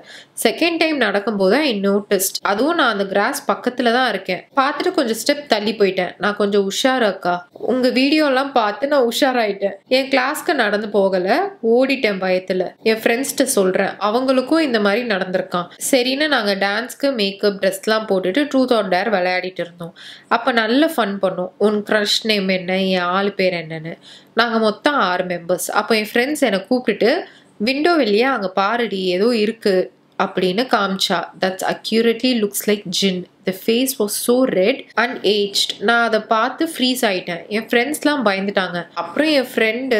செகண்ட் டைம் நடக்கும்போது ஐ நோட்டிஸ்ட். அதுவும் நான் அந்த கிராஸ் பக்கத்துல தான் இருக்கேன். பார்த்துட்டு கொஞ்சம் ஸ்டெப் தள்ளி போயிட்டேன். நான் கொஞ்சம் உஷாரா அக்கா. உங்க வீடியோலாம் பார்த்து நான் உஷாராயிட்டேன். என் கிளாஸ்க்கு நடந்து போகல, ஓடிட்டேன் பயத்துல. என் ஃப்ரெண்ட்ஸ்கிட்ட சொல்றேன். அவங்களுக்கும் இந்த மாதிரி நடந்திருக்கான். சரின்னு நாங்க டான்ஸ்க்கு மேக்கப் ட்ரெஸ்லாம் போட்டுட்டு ட்ரூத் ஆர் டேர் விளையாடிட்டு இருந்தோம். அப்ப நல்ல ஃபன் பண்ணோம். உன் க்ரஷ் நேம் என்ன, என் ஆளு பேர் என்னன்னு. நாங்கள் மொத்தம் 6 மெம்பர்ஸ். அப்போ என் ஃப்ரெண்ட்ஸ் என்னை கூப்பிட்டுட்டு விண்டோ வெளியே அங்கே பாருடி ஏதோ இருக்கு அப்படின்னு காமிச்சா. That's accurately looks like jinn. The face was so red and aged. நான் அதை பார்த்து ஃப்ரீஸ் ஆயிட்டேன். என் ஃப்ரெண்ட்ஸ்லாம் பயந்துட்டாங்க. அப்புறம் என் ஃப்ரெண்டு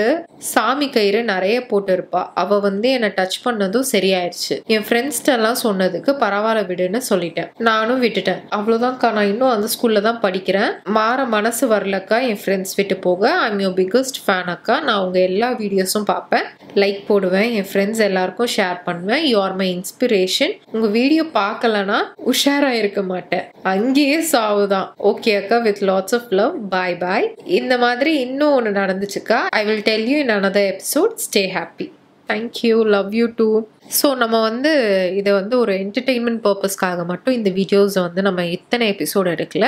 சாமி கயிறு நிறைய போட்டு இருப்பா. அவ என்னை டச் பண்ணதும் சரியாயிடுச்சு. என் ஃப்ரெண்ட்ஸ்டெல்லாம் சொன்னதுக்கு பரவாயில்ல விடுன்னு சொல்லிட்டேன். நானும் விட்டுட்டேன். அவ்வளோதான்க்கா. நான் இன்னும் அந்த ஸ்கூல்ல தான் படிக்கிறேன். மாற மனசு வரலக்கா என் ஃப்ரெண்ட்ஸ் விட்டு போக. ஐம் யோர் பிக்கஸ்ட் ஃபேன் அக்கா. நான் உங்க எல்லா வீடியோஸும் பார்ப்பேன், லைக் போடுவேன், என் ஃப்ரெண்ட்ஸ் எல்லாருக்கும் ஷேர் பண்ணுவேன். You are my inspiration. உங்க வீடியோ பார்க்கலன்னா உஷாரா இருக்க மாட்டேன். அங்கேயே சாவுதான். ஓகே அக்கா, with lots of love. Bye bye. இந்த மாதிரி இன்னும் ஒன்று நடந்துச்சுக்கா. I will tell you in another episode. Stay happy. Thank you. Love you too. So நம்ம இதை ஒரு என்டர்டெயின்மெண்ட் பர்பஸ்க்காக மட்டும் இந்த வீடியோஸ் நம்ம இத்தனை எபிசோடு எடுக்கல.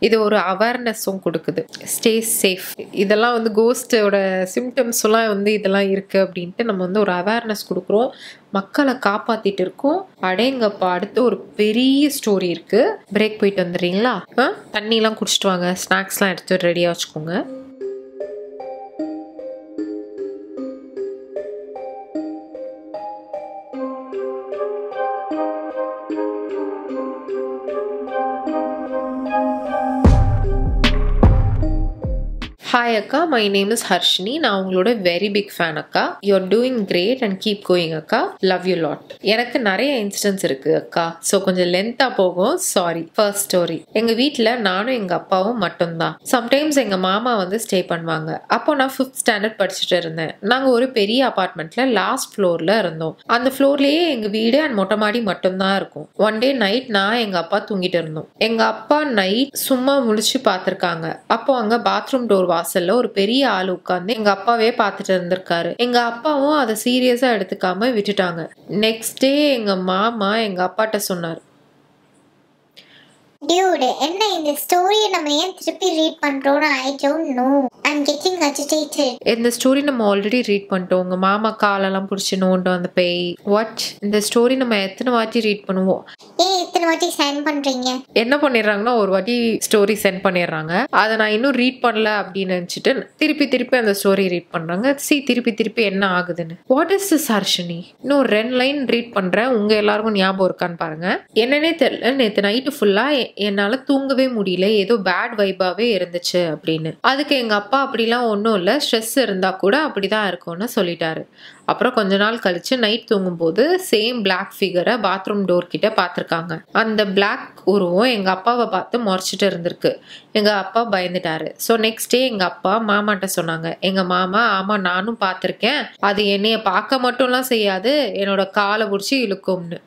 இது ஒரு அவேர்னஸும் கொடுக்குது. Stay safe. இதெல்லாம் கோஸ்டோட சிம்டம்ஸ்லாம் இதெல்லாம் இருக்குது அப்படின்ட்டு நம்ம ஒரு அவேர்னஸ் கொடுக்குறோம். மக்களை காப்பாற்றிட்டு இருக்கோம். அடேங்கப்பா, அடுத்து ஒரு பெரிய ஸ்டோரி இருக்குது. பிரேக் போயிட்டு வந்துடுறீங்களா? தண்ணிலாம் குடிச்சிட்டு வாங்க. ஸ்நாக்ஸ்லாம் எடுத்து ரெடியாக வச்சுக்கோங்க. ஹாய் அக்கா, மை நேம் இஸ் ஹர்ஷினி. நான் உங்களோட வெரி பிக் ஃபேன் அக்கா. You are doing great and keep going அக்கா. Love you lot. எனக்கு நிறைய இன்சிடென்ட்ஸ் இருக்கு அக்கா. ஸோ கொஞ்சம் லென்த்தா போகும், சாரி. First story. எங்க வீட்டில் நானும் எங்க அப்பாவும் மட்டும்தான். சம்டைம்ஸ் எங்க மாமா ஸ்டே பண்ணுவாங்க. அப்போ நான் 5th ஸ்டாண்டர்ட் படிச்சுட்டு இருந்தேன். நாங்கள் ஒரு பெரிய அபார்ட்மெண்ட்ல லாஸ்ட் ஃப்ளோர்ல இருந்தோம். அந்த ஃப்ளோர்லயே எங்க வீடு அண்ட் மொட்டை மாடி மட்டும்தான் இருக்கும். ஒன் டே நைட் நான் எங்க அப்பா தூங்கிட்டு இருந்தோம். எங்க அப்பா நைட் சும்மா முழிச்சு பார்த்திருக்காங்க. அப்போ அங்க பாத்ரூம் டோர் வாசல்ல ஒரு பெரிய ஆள் உட்கார்ந்து எங்க அப்பாவே பார்த்துட்டு இருந்திருக்காரு. எங்க அப்பாவும் அதை சீரியஸா எடுத்துக்காம விட்டுட்டாங்க. நெக்ஸ்ட் டே எங்க மாமா எங்க அப்பாட்ட சொன்னார், டியூட், என்ன இந்த ஸ்டோரியை நம்ம ஏன் திருப்பி ரீட் பண்றோம்னு I don't know. I'm getting agitated. இந்த ஸ்டோரி நம்ம ஆல்ரெடி ரீட் பண்ணிட்டோம். உங்க மாமா காலெல்லாம் பிடிச்சி நோண்டும் அந்த பேய். வாட்? இந்த ஸ்டோரி நம்ம எத்தனை வாட்டி ரீட் பண்ணுவோம்? ஏன் எத்தனை வாட்டி சென்ட் பண்றீங்க? என்ன பண்ணிடுறாங்கன்னா ஒரு வாட்டி ஸ்டோரி சென்ட் பண்ணிடுறாங்க. அதை நான் இன்னும் ரீட் பண்ணல அப்படின்னு நினைச்சிட்டு திருப்பி அந்த ஸ்டோரி ரீட் பண்றாங்க. திருப்பி என்ன ஆகுதுன்னு. What is this Harshini? இன்னும் 2 லைன் ரீட் பண்றேன். உங்க எல்லாருக்கும் ஞாபகம் இருக்கான்னு பாருங்க. என்னன்னே தெரியல, நேற்று நைட்டு ஃபுல்லா என்னால தூங்கவே முடியல, ஏதோ பேட் வைபாவே இருந்துச்சு அப்படின்னு. அதுக்கு எங்க அப்பா அப்படிலாம் ஒன்றும் இல்லை, ஸ்ட்ரெஸ் இருந்தா கூட அப்படிதான் இருக்கும்னு சொல்லிட்டாரு. அப்புறம் கொஞ்ச நாள் கழிச்சு நைட் தூங்கும்போது சேம் பிளாக் ஃபிகரை பாத்ரூம் டோர் கிட்ட பார்த்துருக்காங்க. அந்த பிளாக் உருவம் எங்க அப்பாவை பார்த்து முறைச்சிட்டு இருந்திருக்கு. எங்க அப்பா பயந்துட்டாரு. ஸோ நெக்ஸ்ட் டே எங்க அப்பா மாமாட்ட சொன்னாங்க. எங்க மாமா, ஆமா நானும் பார்த்துருக்கேன், அது என்னைய பார்க்க மட்டும்லாம் செய்யாது, என்னோட காலை பிடிச்சி இழுக்கும்னு.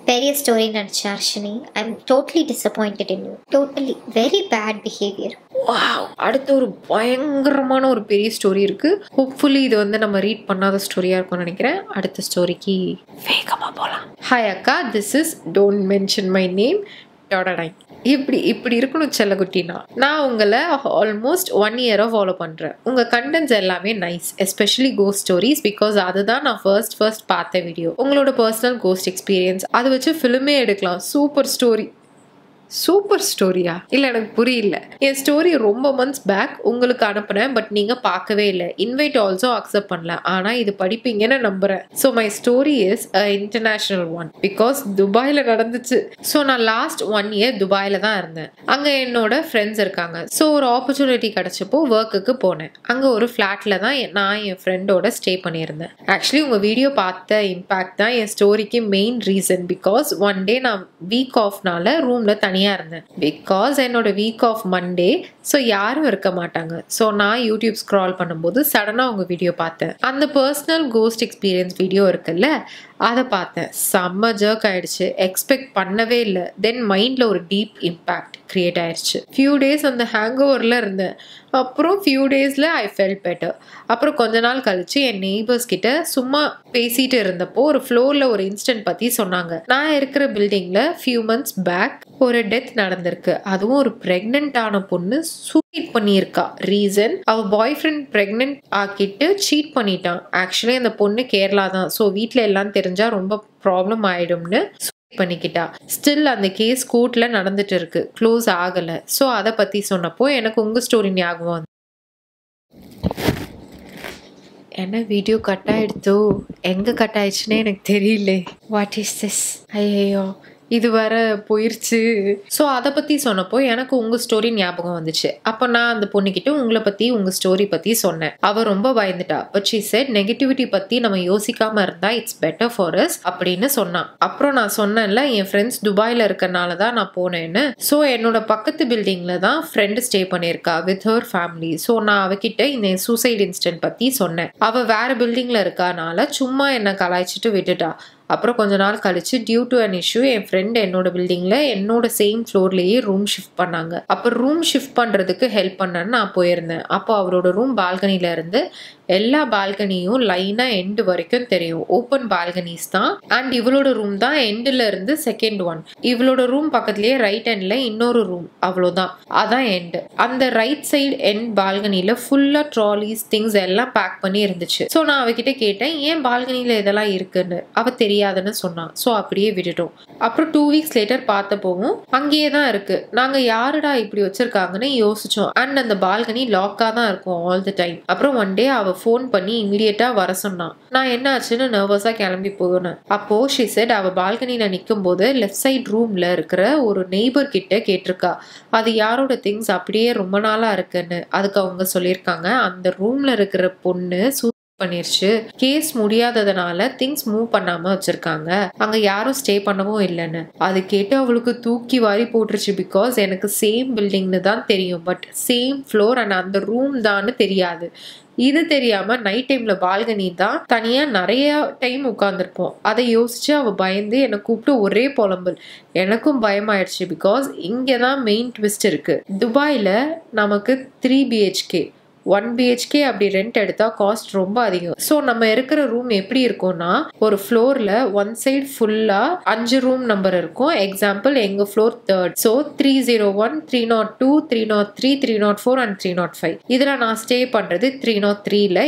பெரிய ஸ்டோரி நினச்ச Harshini. I am totally disappointed in you. Totally very bad behaviour. Wow, அடுத்து ஒரு பயங்கரமான ஒரு பெரிய ஸ்டோரி இருக்கு. ஹோப்ஃபுல்லி இது வந்து நம்ம ரீட் பண்ணாத ஸ்டோரியா இருக்கும்னு நினைக்கிறேன். அடுத்த ஸ்டோரிக்கு வேகமா போலாம். ஹாய் அக்கா, this is don't mention my name டாடடாய். இப்படி இருக்கணும் செல்லகுட்டினா. நான் உங்களை ஆல்மோஸ்ட் 1 இயரா ஃபாலோ பண்றேன். உங்க கண்டென்ட்ஸ் எல்லாமே nice, especially ghost stories, because அதுதான் நான் ஃபர்ஸ்ட் பார்த்த வீடியோ. உங்களோட பர்சனல் கோஸ்ட் எக்ஸ்பீரியன்ஸ் அதை வச்சு ஃபிலிமே எடுக்கலாம். சூப்பர் ஸ்டோரியா? இல்லை, எனக்கு புரியல. என் ஸ்டோரி ரொம்ப மந்த்ஸ் பேக் உங்களுக்கு அனுப்புனேன், பட் நீங்க பார்க்கவே இல்லை. இன்வைட் ஆல்சோ அக்செப்ட் பண்ணல. ஆனா இது படிப்பீங்கன்னு நம்புறேன். So my story is international one, because துபாயில நடந்துச்சு. ஸோ நான் லாஸ்ட் 1 இயர் துபாயில தான் இருந்தேன். அங்க என்னோட ஃப்ரெண்ட்ஸ் இருக்காங்க. ஸோ ஒரு ஆப்பர்ச்சுனிட்டி கிடைச்சப்போ ஒர்க்குக்கு போனேன். அங்க ஒரு ஃபிளாட்ல தான் நான் என் ஃப்ரெண்டோட ஸ்டே பண்ணியிருந்தேன். ஆக்சுவலி உங்க வீடியோ பார்த்த இம்பாக்ட் தான் என் ஸ்டோரிக்கு main reason. Because one day நான் வீக் ஆஃப்னால ரூம்ல தனியா இருந்தேன். பிகாஸ் என்னோட வீக் ஆஃப் மண்டே, ஸோ யாரும் இருக்க மாட்டாங்க. ஸோ நான் யூடியூப் ஸ்க்ரால் பண்ணும்போது சடனா உங்க வீடியோ பார்த்தேன். அந்த பர்சனல் கோஸ்ட் எக்ஸ்பீரியன்ஸ் வீடியோ இருக்குல்ல, அதை பார்த்தேன். செம்ம ஜர்க் ஆயிடுச்சு. எக்ஸ்பெக்ட் பண்ணவே இல்லை. தென் மைண்ட்ல ஒரு டீப் இம்பாக்ட் கிரியேட் ஆயிடுச்சு. ஃபியூ டேஸ் அந்த ஹேங் ஓவர்ல இருந்தேன். அப்புறம் ஃபியூ டேஸ்ல ஐ ஃபெல்ட் பெட்டர். அப்புறம் கொஞ்ச நாள் கழிச்சு என் நெய்பர்ஸ் கிட்ட சும்மா பேசிட்டு இருந்தப்போ ஒரு ஃப்ளோர்ல ஒரு இன்சிடென்ட் பத்தி சொன்னாங்க. நான் இருக்கிற பில்டிங்ல ஃபியூ மந்த்ஸ் பேக் ஒரு டெத் நடந்திருக்கு. அதுவும் ஒரு பிரெக்னென்ட் ஆன பொண்ணு சூசைட் பண்ணியிருக்கா. ரீசன், அவ பாய் ஃப்ரெண்ட் பிரெக்னென்ட் ஆக்கிட்டு சீட் பண்ணிட்டான். ஆக்சுவலி அந்த பொண்ணு கேரளா தான். ஸோ வீட்டில் எல்லாம் தெரிஞ்சா ரொம்ப ப்ராப்ளம் ஆயிடும்னு பண்ணிக்கிட்டா. ஸ்டில் அந்த கேஸ் கோர்ட்ல நடந்துட்டு இருக்கு, க்ளோஸ் ஆகல. ஸோ அதை பத்தி சொன்னப்போ எனக்கு உங்க ஸ்டோரி ஞாபகம். என்ன வீடியோ கட் ஆயிடுத்தோ? எங்க கட் ஆயிடுச்சுன்னே எனக்கு தெரியல. What is this? ஐயோ, இது வர போயிருச்சு. ஸோ அதை பற்றி சொன்னப்போ எனக்கு உங்கள் ஸ்டோரி ஞாபகம் வந்துச்சு. அப்போ நான் அந்த பொண்ணுக்கிட்ட உங்களை பற்றி உங்கள் ஸ்டோரி பற்றி சொன்னேன். அவள் ரொம்ப பயந்துட்டா. பட் ஷீ செட் நெகட்டிவிட்டி பற்றி நம்ம யோசிக்காமல் இருந்தால் இட்ஸ் பெட்டர் ஃபார் அஸ் அப்படின்னு சொன்னான். அப்புறம் நான் சொன்னேன்ல, என் ஃப்ரெண்ட்ஸ் துபாயில் இருக்கறனால தான் நான் போனேன்னு. ஸோ என்னோட பக்கத்து பில்டிங்கில் தான் ஃப்ரெண்டு ஸ்டே பண்ணியிருக்கா வித் ஹர் ஃபேமிலி. ஸோ நான் அவகிட்ட இந்த சூசைட் இன்சிடென்ட் பற்றி சொன்னேன். அவள் வேற பில்டிங்கில் இருக்கனால சும்மா என்னை கலாய்ச்சிட்டு விட்டுட்டா. அப்புறம் கொஞ்ச நாள் கழிச்சு டியூ டு அன் இஷ்யூ என் ஃப்ரெண்ட் என்னோட பில்டிங்ல என்னோட சேம் ஃப்ளோர்லயே ரூம் ஷிஃப்ட் பண்ணாங்க. அப்போ ரூம் ஷிஃப்ட் பண்றதுக்கு ஹெல்ப் பண்ணன்னு நான் போயிருந்தேன். அப்போ அவரோட ரூம் பால்கனில இருந்து எல்லா பால்கனியும் லைனா எண்டு வரைக்கும் தெரியும். ஓப்பன் பால்கனிஸ் தான். அண்ட் இவளோட ரூம் தான் எண்டுல இருந்து செகண்ட் ஒன். இவளோட ரூம் பக்கத்துலயே ரைட் ஹேண்ட்ல இன்னொரு ரூம், அவ்வளோதான். அதான் எண்டு. அந்த ரைட் சைடு எண்ட் பால்கனில ஃபுல்லா ட்ராலிஸ் திங்ஸ் எல்லாம் பேக் பண்ணி இருந்துச்சு. ஸோ நான் அவகிட்ட கேட்டேன், ஏன் பால்கனில இதெல்லாம் இருக்குன்னு. அவ தெரியாதுன்னு சொன்னான். ஸோ அப்படியே விட்டுட்டோம். அப்புறம் 2 வீக்ஸ் லேட்டர் பார்த்தப்போவும் அங்கேயே தான் இருக்கு. நாங்க யாருடா இப்படி வச்சிருக்காங்கன்னு யோசிச்சோம். அண்ட் அந்த பால்கனி லாக்கா தான் இருக்கும் ஆல் தி டைம். அப்புறம் ஒன் டே அவ ஃபோன் பண்ணி இமீடியட்டா வர சொன்னான். நான் என்ன ஆச்சுன்னு நர்வஸா கிளம்பி போனேன். அப்போ ஷி செட் அவ பால்கனில நிற்கும் போது லெஃப்ட் சைட் ரூம்ல இருக்கிற ஒரு நெய்பர் கிட்ட கேட்டிருக்கா, அது யாரோட திங்ஸ் அப்படியே ரொம்ப நாளா இருக்குன்னு. அதுக்கு அவங்க சொல்லியிருக்காங்க, அந்த ரூம்ல இருக்கிற பொண்ணு பண்ணிருச்சு. கேஸ் முடியாததுனால திங்ஸ் மூவ் பண்ணாம வச்சிருக்காங்க. அங்க யாரும் ஸ்டே பண்ணவும் இல்லைன்னு. அது கேட்டு அவளுக்கு தூக்கி வாரி போட்டுருச்சு. பிகாஸ் எனக்கு சேம் பில்டிங்னு தான் தெரியும், பட் சேம் ஃப்ளோர் அண்ட் அந்த ரூம் தான்னு தெரியாது. இது தெரியாம நைட் டைம்ல பால்கனி தான் தனியா நிறைய டைம் உட்கார்ந்துருப்போம். அதை யோசிச்சு அவ பயந்து என்னை கூப்பிட்டு ஒரே புலம்பல். எனக்கும் பயமாயிடுச்சு. பிகாஸ் இங்கதான் மெயின் ட்விஸ்ட் இருக்கு. துபாயில நமக்கு 3 BHK 1 BHK அப்படி ரெண்ட் எடுத்தா காஸ்ட் ரொம்ப அதிகம். ஸோ நம்ம இருக்கிற ரூம் எப்படி இருக்கும்னா, ஒரு ஃப்ளோர்ல ஒன் சைடு ஃபுல்லா 5 ரூம் நம்பர் இருக்கும். எக்ஸாம்பிள் எங்க ஃப்ளோர் 3rd. So 301, 302, 303, 304 and 305. இதுல நான் ஸ்டே பண்றது 303ல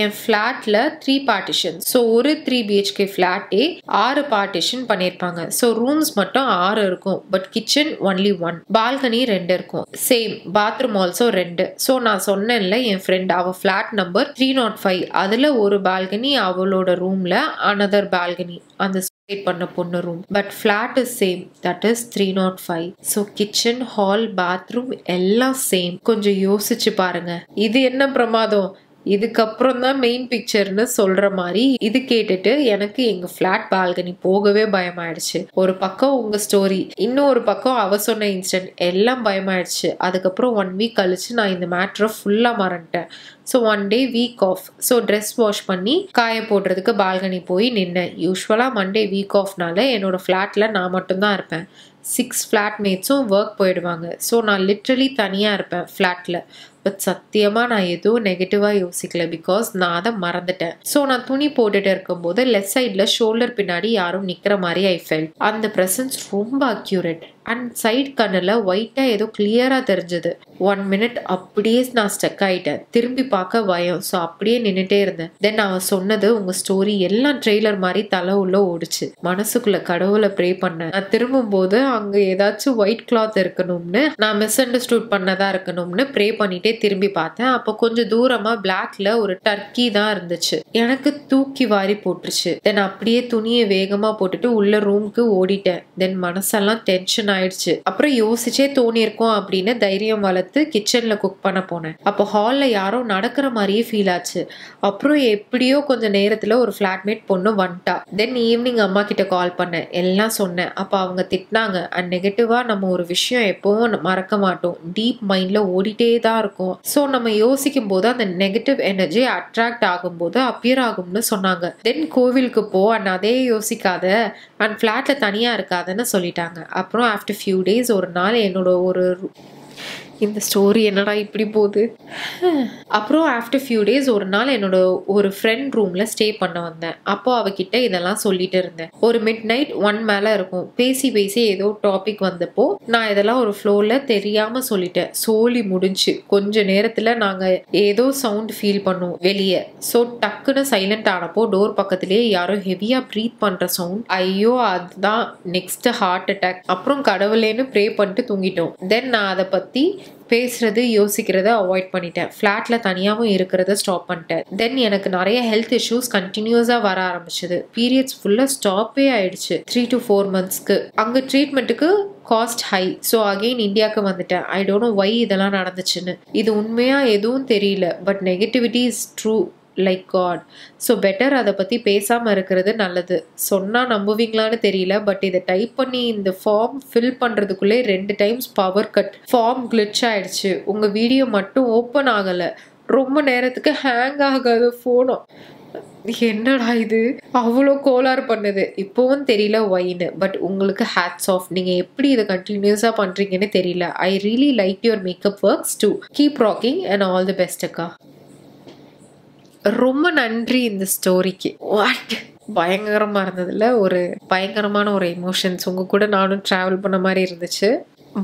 என் ஃபிளாட்ல 3 பார்ட்டிஷன். ஸோ ஒரு 3 BHK ஃபிளாட்டே 6 பார்ட்டிஷன் பண்ணிருப்பாங்க. ஸோ ரூம்ஸ் மட்டும் 6 இருக்கும். பட் கிச்சன் ஒன்லி 1, பால்கனி 2 இருக்கும். Same bathroom also 2. ஸோ நான் சொன்னேன்ல என் ஃப்ரெண்ட் அவ ஃபிளாட் நம்பர் 305, அதுல ஒரு பால்கனி, அவளோட ரூம்ல அனதர் பால்கனி, அந்த பண்ண பொண்ணு room. But flat is same, that is 305. So kitchen, hall, bathroom எல்லாம் சேம். கொஞ்சம் யோசிச்சு பாருங்க, இது என்ன பிரமாதம். இதுக்கப்புறம் தான் மெயின் பிக்சர்னு சொல்ற மாதிரி இது கேட்டுட்டு எனக்கு எங்க ஃபிளாட் பால்கனி போகவே பயமாயிடுச்சு. ஒரு பக்கம் உங்க ஸ்டோரி, இன்னொரு பக்கம் அவ சொன்ன இன்சிடென்ட், எல்லாம் பயமாயிடுச்சு. அதுக்கப்புறம் 1 வீக் கழிச்சு நான் இந்த மேட்ரை ஃபுல்லா மறந்துட்டேன். So 1 day week off. So dress wash பண்ணி காய போடுறதுக்கு பால்கனி போய் நின்னேன். யூஸ்வலாக மண்டே வீக் ஆஃப்னால என்னோட ஃப்ளாட்டில் நான் மட்டும்தான் இருப்பேன். 6 ஃப்ளாட்மேட்ஸும் ஒர்க் போயிடுவாங்க. ஸோ நான் லிட்ரலி தனியாக இருப்பேன் ஃப்ளாட்டில். பட் சத்தியமாக நான் எதுவும் நெகட்டிவாக யோசிக்கல, பிகாஸ் நான் அதை மறந்துட்டேன். ஸோ நான் துணி போட்டுட்டு இருக்கும்போது லெஃப்ட் சைடில் ஷோல்டர் பின்னாடி யாரும் நிற்கிற மாதிரி ஐ ஃபெல்ட். அந்த ப்ரெசன்ஸ் ரொம்ப அக்யூரேட். அண்ட் சைட் கண்ணில் ஒயிட்டாக ஏதோ கிளியராக தெரிஞ்சது. 1 மினிட் அப்படியே நான் ஸ்டக் ஆகிட்டேன். திரும்பி பார்க்க பயம். ஸோ அப்படியே நின்றுட்டே இருந்தேன். தென் அவன் சொன்னது, உங்கள் ஸ்டோரி எல்லாம் ட்ரெய்லர் மாதிரி தலை உள்ள ஓடிச்சு. மனசுக்குள்ள கடவுளை ப்ரே பண்ணேன். நான் திரும்பும்போது அங்கே ஏதாச்சும் ஒயிட் கிளாத் இருக்கணும்னு, நான் மிஸ் அண்டர்ஸ்டூட் பண்ணதா இருக்கணும்னு ப்ரே பண்ணிட்டே திரும்பி பார்த்தேன். அப்போ கொஞ்சம் தூரமா பிளாக்ல ஒரு டர்க்கி தான் இருந்துச்சு. எனக்கு தூக்கி வாரி போட்டுருச்சு. தென் அப்படியே துணியை வேகமா போட்டுட்டு உள்ள ரூமுக்கு ஓடிட்டேன். தென் மனசெல்லாம் டென்ஷன் ஆயிடுச்சு. அப்புறம் யோசிச்சே தோணிருக்கோம் அப்படின்னு தைரியம் வளர்த்து கிச்சன்ல குக் பண்ண போனேன். அப்போ ஹால்ல யாரோ நடக்கிற மாதிரியே ஃபீல் ஆச்சு. அப்புறம் எப்படியோ கொஞ்ச நேரத்துல ஒரு ஃபிளாட்மேட் பொண்ணு வந்துட்டா. தென் ஈவினிங் அம்மா கிட்ட கால் பண்ணேன், எல்லாம் சொன்னேன். அப்ப அவங்க திட்டினாங்க. அண்ட் நெகட்டிவா நம்ம ஒரு விஷயம் எப்பவும் மறக்க மாட்டோம், டீப் மைண்ட்ல ஓடிட்டே தான் இருக்கும். ஸோ நம்ம யோசிக்கும் போது அந்த நெகட்டிவ் எனர்ஜி அட்ராக்ட் ஆகும்போது அப்பியர் ஆகும்னு சொன்னாங்க. தென் கோவிலுக்கு போ அண்ட் அதே யோசிக்காத அண்ட் ஃபிளாட்ல தனியா இருக்காதுன்னு சொல்லிட்டாங்க. அப்புறம் ஆஃப்டர் ஃபியூ டேஸ் ஒரு நாள் என்னோட இந்த ஸ்டோரி என்னடா இப்படி போகுது. அப்புறம் ஆஃப்டர் ஃபியூ டேஸ் ஒரு நாள் என்னோட ஒரு ஃப்ரெண்ட் ரூம்ல ஸ்டே பண்ண வந்தேன். அப்போ அவகிட்ட இதெல்லாம் சொல்லிட்டு இருந்தேன். ஒரு மிட் நைட் 1 மேல இருக்கும். பேசி ஏதோ டாபிக் வந்தப்போ நான் இதெல்லாம் ஒரு ஃப்ளோல தெரியாம சொல்லிட்டேன். சோலி முடிஞ்சு கொஞ்ச நேரத்துல நாங்க ஏதோ சவுண்ட் ஃபீல் பண்ணுவோம் வெளியே. ஸோ டக்குன்னு சைலண்ட் ஆனப்போ டோர் பக்கத்திலேயே யாரோ ஹெவியா ப்ரீத் பண்ற சவுண்ட். ஐயோ, அதுதான் நெக்ஸ்ட் ஹார்ட் அட்டாக். அப்புறம் கடவுளேன்னு ப்ரே பண்ணிட்டு தூங்கிட்டோம். தென் நான் அதை பத்தி பேசுறது யோசிக்கிறத அவாய்ட் பண்ணிட்டேன். ஃப்ளாட்ல தனியாகவும் இருக்கிறத ஸ்டாப் பண்ணிட்டேன். தென் எனக்கு நிறைய ஹெல்த் இஷ்யூஸ் கண்டினியூஸாக வர ஆரம்பிச்சது. பீரியட்ஸ் ஃபுல்லாக ஸ்டாப்பே ஆயிடுச்சு 3 to 4 monthsக்கு. அங்கே ட்ரீட்மெண்ட்டுக்கு காஸ்ட் ஹை. ஸோ அகெயின் இந்தியாவுக்கு வந்துட்டேன். ஐ டோன்ட் நோ வை இதெல்லாம் நடந்துச்சுன்னு. இது உண்மையா எதுவும் தெரியல. But negativity is true like God. So better அதை பற்றி பேசாமல் இருக்கிறது நல்லது. சொன்னால் நம்புவீங்களான்னு தெரியல, பட் இதை டைப் பண்ணி இந்த ஃபார்ம் ஃபில் பண்ணுறதுக்குள்ளே 2 times power cut. Form glitch ஆயிடுச்சு. உங்கள் வீடியோ மட்டும் ஓப்பன் ஆகலை. ரொம்ப நேரத்துக்கு ஹேங் ஆகாது ஃபோனும். என்னடா இது அவ்வளோ கோளாறு பண்ணுது. இப்போவும் தெரியல ஒயின்னு. பட் உங்களுக்கு ஹேட்ஸ் ஆஃப். நீங்கள் எப்படி இதை கண்டினியூஸாக பண்ணுறீங்கன்னு தெரியல. I really like your makeup works too. Keep rocking and all the best அக்கா. ரொம்ப நன்றி இந்த ஸ்டோரிக்கு. வாட் பயங்கரமாக இருந்ததில்ல. ஒரு பயங்கரமான ஒரு எமோஷன்ஸ். உங்கள் கூட நானும் ட்ராவல் பண்ண மாதிரி இருந்துச்சு.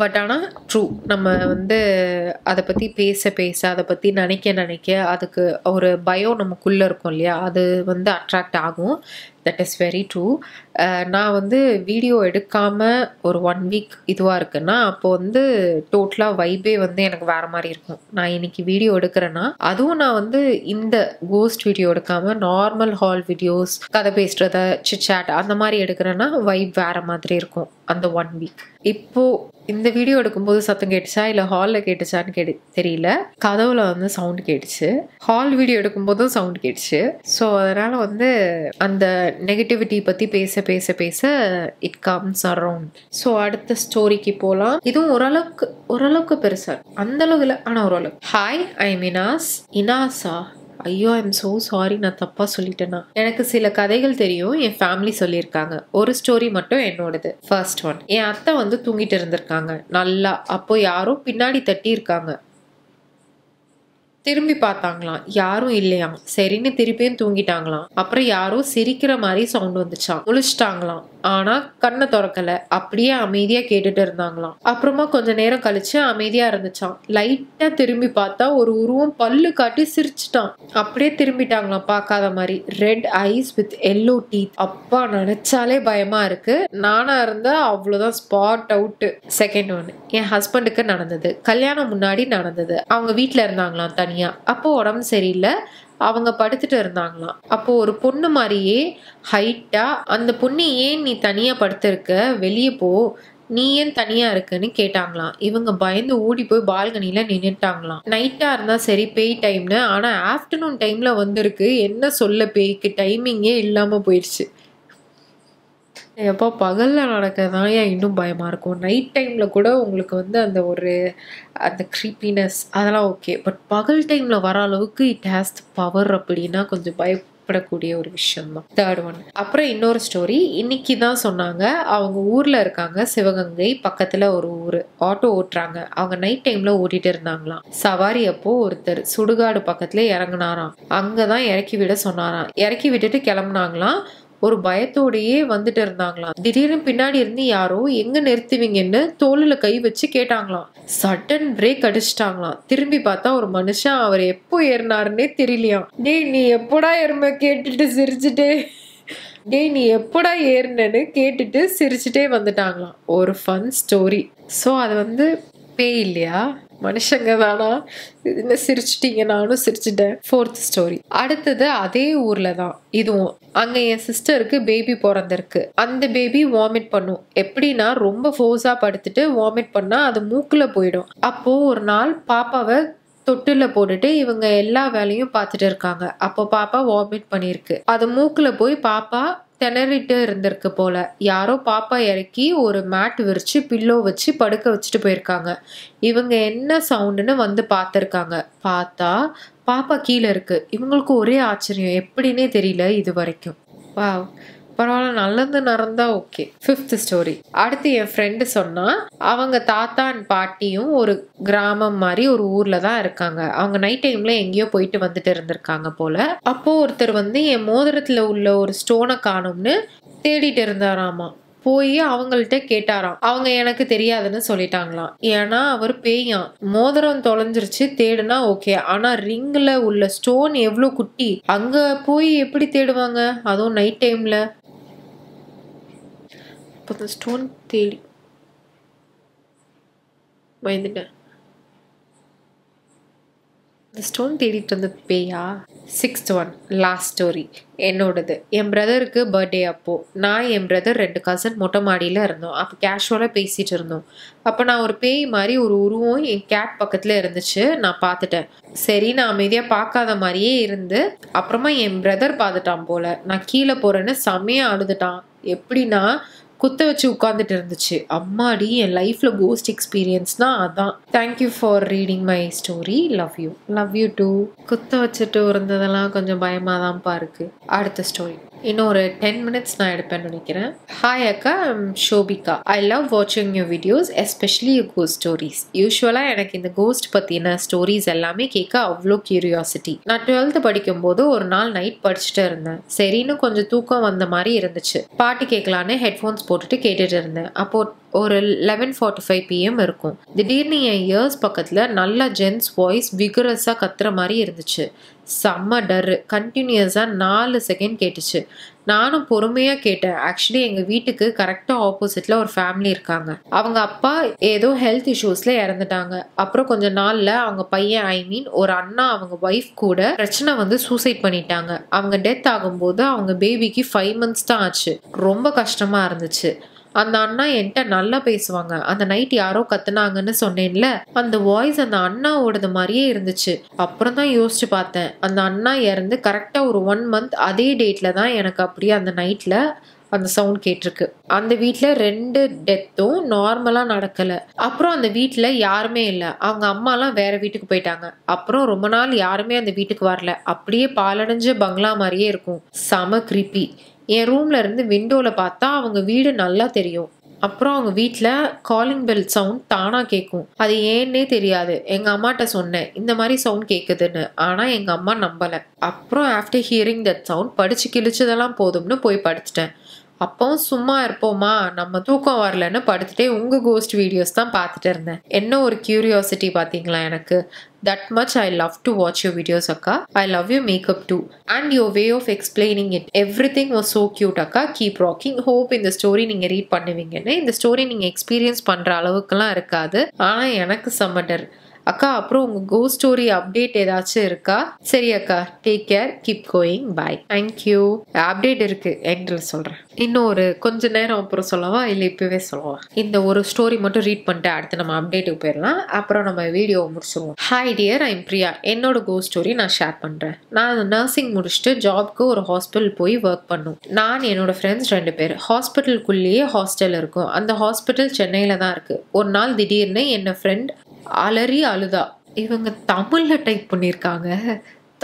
பட் ஆனால் ட்ரூ. நம்ம அதை பற்றி பேச அதை பற்றி நினைக்க அதுக்கு ஒரு பயம் நமக்குள்ளே இருக்கும் இல்லையா, அது அட்ராக்ட் ஆகும். That is very true. நான் வீடியோ எடுக்காமல் ஒரு 1 week இதுவாக இருக்குன்னா அப்போ டோட்டலாக வைபே எனக்கு வேறு மாதிரி இருக்கும். நான் இன்னைக்கு வீடியோ எடுக்கிறேன்னா அதுவும் நான் இந்த கோஸ்ட் வீடியோ எடுக்காமல் நார்மல் ஹால் வீடியோஸ், கதை பேசுகிறத, சிட் அந்த மாதிரி எடுக்கிறேன்னா வைப் வேறு மாதிரி இருக்கும் அந்த 1 week. இப்போது இந்த வீடியோ எடுக்கும்போது சத்தம் கேட்டுச்சா இல்லை ஹாலில் கேட்டுச்சான்னு தெரியல. கதவுல சவுண்ட் கேட்டுச்சு. ஹால் வீடியோ எடுக்கும்போதும் சவுண்ட் கேட்டுச்சு. ஸோ அதனால் அந்த நெகட்டிவிட்டி பற்றி பேச இட் கம்ஸ் அரவுண்ட். ஸோ அடுத்த ஸ்டோரிக்கு போகலாம். இதுவும் ஓரளவுக்கு பெருசா அந்த அளவுக்கு இல்லை, ஆனால் ஓரளவுக்கு. Hi, I am Inaza. ஐயோ, ஐ எம் ஸோ சாரி, நான் தப்பாக சொல்லிட்டேன்னா. எனக்கு சில கதைகள் தெரியும், என் ஃபேமிலி சொல்லியிருக்காங்க. ஒரு ஸ்டோரி மட்டும் என்னோடது. ஃபர்ஸ்ட் ஒன், என் அத்தை தூங்கிட்டு இருந்திருக்காங்க நல்லா. அப்போ யாரோ பின்னாடி தட்டி இருக்காங்க. திரும்பி பார்த்தாங்களாம், யாரும் இல்லையாம். சரின்னு திருப்பியும் தூங்கிட்டாங்களாம். அப்புறம் யாரோ சிரிக்கிற மாதிரி சவுண்ட் வந்துச்சாம். முழிச்சிட்டாங்களாம். ஆனா கண்ணை திறக்கல, அப்படியே அமைதியா கேட்டுட்டு இருந்தாங்களாம். அப்புறமா கொஞ்ச நேரம் கழிச்சு அமைதியா இருந்துச்சாம். லைட்டா திரும்பி பார்த்தா ஒரு உருவம் பல்லு காட்டி சிரிச்சுட்டான். அப்படியே திரும்பிட்டாங்களாம் பார்க்காத மாதிரி. Red ice with yellow teeth. அப்பா நினைச்சாலே பயமா இருக்கு. நானா இருந்தா அவ்வளவுதான், ஸ்பாட் அவுட். செகண்ட் ஒன் என் ஹஸ்பண்டுக்கு நடந்தது. கல்யாணம் முன்னாடி நடந்தது. அவங்க வீட்டுல இருந்தாங்களாம் தனியா. அப்போ உடம்பு சரியில்லை, அவங்க படுத்துட்டு இருந்தாங்களாம். அப்போ ஒரு பொண்ணு மாதிரியே ஹைட்டா, அந்த பொண்ணு ஏன் நீ தனியா படுத்திருக்க, வெளியே போ, நீ ஏன் தனியா இருக்குன்னு கேட்டாங்களாம். இவங்க பயந்து ஓடி போய் பால்கனில நின்னுட்டாங்களாம். நைட்டா இருந்தா சரி பேய் டைம்னு, ஆனா ஆஃப்டர்நூன் டைம்ல வந்திருக்கு. என்ன சொல்ல, பேய்க்கு டைமிங்கே இல்லாம போயிடுச்சு. எப்போ பகலில் நடக்கிறதான் ஏன் இன்னும் பயமாக இருக்கும். நைட் டைமில் கூட உங்களுக்கு வந்து அந்த க்ரீப்பினஸ் அதெல்லாம் ஓகே. பட் பகல் டைமில் வர அளவுக்கு இட் ஹேஸ் த பவர் அப்படின்னா கொஞ்சம் பயப்படக்கூடிய ஒரு விஷயம்தான். Third one. அப்புறம் இன்னொரு ஸ்டோரி இன்னைக்கு தான் சொன்னாங்க. அவங்க ஊரில் இருக்காங்க, சிவகங்கை பக்கத்தில் ஒரு ஊர். ஆட்டோ ஓட்டுறாங்க. அவங்க நைட் டைமில் ஓட்டிட்டு இருந்தாங்களாம். சவாரி அப்போ ஒருத்தர் சுடுகாடு பக்கத்தில் இறங்குனாராம். அங்கே தான் இறக்கி விட சொன்னாராம். இறக்கி விட்டுட்டு கிளம்புனாங்களாம். ஒரு பயத்தோடையே வந்துட்டு இருந்தாங்களாம். திடீர்னு பின்னாடி இருந்து யாரோ எங்க நிறுத்துவீங்கன்னு தோளில் கை வச்சு கேட்டாங்களாம். சடன் பிரேக் அடிச்சிட்டாங்களாம். திரும்பி பார்த்தா ஒரு மனுஷன். அவர் எப்போ ஏறினாருன்னே தெரியலையாம். டேய் நீ எப்படா ஏறும கேட்டுட்டு சிரிச்சுட்டே நீ எப்படா ஏறினு கேட்டுட்டு சிரிச்சுட்டே வந்துட்டாங்களாம். ஒரு ஃபன் ஸ்டோரி. ஸோ அது வந்து பேய் இல்லையா, மனுஷங்க தானா? என்ன சிரிச்சிட்டீங்க, நானும் சிரிச்சிட்டேன். Fourth story. அடுத்தது அதே ஊர்ல தான் இதுவும். அங்க என் சிஸ்டருக்கு பேபி பிறந்திருக்கு. அந்த பேபி வாமிட் பண்ணும். எப்படின்னா ரொம்ப ஃபோர்ஸா படுத்துட்டு வாமிட் பண்ணா அது மூக்குல போயிடும். அப்போ ஒரு நாள் பாப்பாவை தொட்டில போட்டுட்டு இவங்க எல்லா வேலையும் பார்த்துட்டு இருக்காங்க. அப்போ பாப்பா வாமிட் பண்ணிருக்கு. அது மூக்குல போய் பாப்பா திணறிட்டு இருந்திருக்கு போல. யாரோ பாப்பா இறக்கி ஒரு மேட் விரிச்சு பில்லோ வச்சு படுக்க வச்சுட்டு போயிருக்காங்க. இவங்க என்ன சவுண்டுன்னு வந்து பார்த்துருக்காங்க. பார்த்தா பாப்பா கீழே இருக்கு. இவங்களுக்கு ஒரே ஆச்சரியம், எப்படின்னே தெரியல இது வரைக்கும். வாவ், பரவாயில்ல, நல்லது நடந்தா ஓகே. Fifth story. அடுத்து என் ஃப்ரெண்டு சொன்னா, அவங்க தாத்தா அண்ட் பாட்டியும் ஒரு கிராமம் மாதிரி ஒரு ஊர்ல தான் இருக்காங்க. அவங்க நைட் டைம்ல எங்கேயோ போயிட்டு வந்துட்டு இருந்திருக்காங்க போல. அப்போ ஒருத்தர் வந்து என் மோதிரத்துல உள்ள ஒரு ஸ்டோனை காணும்னு தேடிட்டு இருந்தாராமா. போய் அவங்கள்ட்ட கேட்டாராம். அவங்க எனக்கு தெரியாதுன்னு சொல்லிட்டாங்களாம். ஏன்னா அவர் பேயாம். மோதிரம் தொலைஞ்சிருச்சு, தேடுனா ஓகே, ஆனா ரிங்ல உள்ள ஸ்டோன் எவ்வளவு குட்டி, அங்க போய் எப்படி தேடுவாங்க, அதுவும் நைட் டைம்ல. இப்போ ஸ்டோன் தேடி பயந்துட்டேன். இந்த ஸ்டோன் தேடிட்டு இருந்த பேயா. சிக்ஸ்த் ஒன், லாஸ்ட் ஸ்டோரி என்னோடது. என் பிரதருக்கு பர்த்டே. அப்போ நான் என் பிரதர் 2 கசன் மொட்டை மாடியில் இருந்தோம். அப்போ கேஷுவலாக பேசிட்டு இருந்தோம். அப்போ நான் ஒரு பேய் மாதிரி ஒரு உருவம் என் கேட் பக்கத்தில் இருந்துச்சு. நான் பார்த்துட்டேன். சரி, நான் அமைதியாக பார்க்காத மாதிரியே இருந்து அப்புறமா என் பிரதர் பார்த்துட்டான் போல. நான் கீழே போறேன்னு செம்மையா அழுதுட்டான். எப்படின்னா குத்த வச்சு உட்காந்துட்டு இருந்துச்சு. அம்மாடி, என் லைஃப்ல கோஸ்ட் எக்ஸ்பீரியன்ஸ்னா அதான். Thank you for reading my story. Love you. Love you too. குத்த வச்சுட்டு இருந்ததெல்லாம் கொஞ்சம் பயமா தான்ப்பா இருக்கு. அடுத்த ஸ்டோரி இன்னும் ஒரு 10 மினிட்ஸ் நான் எடுப்பேன்னு நினைக்கிறேன். ஹாய் அக்கா, ஐம் ஷோபிகா. ஐ லவ் வாட்சிங் your videos, especially your ghost stories. யூஸ்வலாக எனக்கு இந்த கோஸ்ட் பற்றின ஸ்டோரிஸ் எல்லாமே கேட்க அவ்வளோ கியூரியாசிட்டி. நான் 12th படிக்கும்போது ஒரு நாள் நைட் படிச்சுட்டு இருந்தேன். சரின்னு கொஞ்சம் தூக்கம் வந்த மாதிரி இருந்துச்சு. பாட்டு கேட்கலான்னு ஹெட்ஃபோன்ஸ் போட்டுட்டு கேட்டுட்டு இருந்தேன். அப்போ ஒரு 11:45 PM இருக்கும். திடீர்னு என் இயர்ஸ் பக்கத்தில் நல்ல ஜென்ஸ் வாய்ஸ் விகரஸாக கத்துற மாதிரி இருந்துச்சு. செம்ம டரு. கண்டினியூஸாக 4 செகண்ட் கேட்டுச்சு. நானும் பொறுமையாக கேட்டேன். ஆக்சுவலி எங்கள் வீட்டுக்கு கரெக்டாக ஆப்போசிட்டில் ஒரு ஃபேமிலி இருக்காங்க. அவங்க அப்பா ஏதோ ஹெல்த் இஷ்யூஸில் இறந்துட்டாங்க. அப்புறம் கொஞ்ச நாளில் அவங்க பையன், ஒரு அண்ணா அவங்க ஒய்ஃப் கூட பிரச்சனை வந்து சூசைட் பண்ணிட்டாங்க. அவங்க டெத் ஆகும்போது அவங்க பேபிக்கு 5 months தான் ஆச்சு. ரொம்ப கஷ்டமாக இருந்துச்சு. அந்த அண்ணா என்கிட்ட நல்லா பேசுவாங்க. அந்த நைட் யாரோ கத்துனாங்கன்னு சொன்னேன்ல, அந்த வாய்ஸ் அந்த அண்ணாவோடது மாதிரியே இருந்துச்சு. அப்புறம் தான் யோசிச்சு பார்த்தேன். அந்த அண்ணா இறந்து கரெக்டாக ஒரு 1 month அதே டேட்ல தான் எனக்கு அப்படியே அந்த நைட்ல அந்த சவுண்ட் கேட்டிருக்கு. அந்த வீட்டில் 2 டெத்தும் நார்மலாக நடக்கலை. அப்புறம் அந்த வீட்டில் யாருமே இல்லை. அவங்க அம்மாலாம் வேற வீட்டுக்கு போயிட்டாங்க. அப்புறம் ரொம்ப நாள் யாருமே அந்த வீட்டுக்கு வரல. அப்படியே பாலடைஞ்ச பங்களா மாதிரியே இருக்கும். செம கிரீப்பி. என் ரூம்ல இருந்து விண்டோல பார்த்தா அவங்க வீடு நல்லா தெரியும். அப்புறம் அவங்க வீட்டில் காலிங் பெல் சவுண்ட் தானாக கேட்கும். அது ஏன்னே தெரியாது. எங்கள் அம்மாட்ட சொன்னேன் இந்த மாதிரி சவுண்ட் கேட்குதுன்னு. ஆனால் எங்கள் அம்மா நம்பலை. அப்புறம் ஆஃப்டர் ஹியரிங் தட் சவுண்ட் படித்து கிழிச்சதெல்லாம் போதும்னு போய் படிச்சிட்டேன். அப்பவும் சும்மா இருப்போமா, நம்ம தூக்கம் வரலன்னு படுத்துட்டே உங்கள் கோஸ்ட் வீடியோஸ் தான் பார்த்துட்டு இருந்தேன். என்ன ஒரு கியூரியாசிட்டி பார்த்தீங்களா எனக்கு. That much I love to watch your videos, Akka. I love your makeup too. And your way of explaining it. Everything was so cute, Akka. Keep rocking. Hope இந்த story நீங்கள் read பண்ணுவீங்கன்னு. இந்த story நீங்கள் experience பண்ணுற அளவுக்குலாம் இருக்காது. ஆனால் எனக்கு சம்மடர். அக்கா அப்புறம் உங்கள் கோ ஸ்டோரி அப்டேட் ஏதாச்சும் இருக்கா? சரி அக்கா, டேக் கேர், கீப் கோயிங், பாய். தேங்க்யூ. அப்டேட் இருக்கு, எங்கிட்ட சொல்கிறேன். இன்னும் ஒரு கொஞ்ச நேரம் அப்புறம் சொல்லவா இல்லை இப்போவே சொல்லவா? இந்த ஒரு ஸ்டோரி மட்டும் ரீட் பண்ணிட்டு அடுத்து நம்ம அப்டேட்டுக்கு போயிடலாம். அப்புறம் நம்ம வீடியோவை முடிச்சிருவோம். Hi dear, I'm Priya. என்னோட கோ ஸ்டோரி நான் ஷேர் பண்ணுறேன். நான் நர்சிங் முடிச்சுட்டு ஜாப்க்கு ஒரு ஹாஸ்பிட்டல் போய் ஒர்க் பண்ணும். நான் என்னோட ஃப்ரெண்ட்ஸ் 2 பேர். ஹாஸ்பிட்டலுக்குள்ளேயே ஹாஸ்டல் இருக்கும். அந்த ஹாஸ்பிட்டல் சென்னையில் தான் இருக்குது. ஒரு நாள் திடீர்னு என்ன ஃப்ரெண்ட் அழுதா. இவங்க தமிழ்ல டைப் பண்ணிருக்காங்க.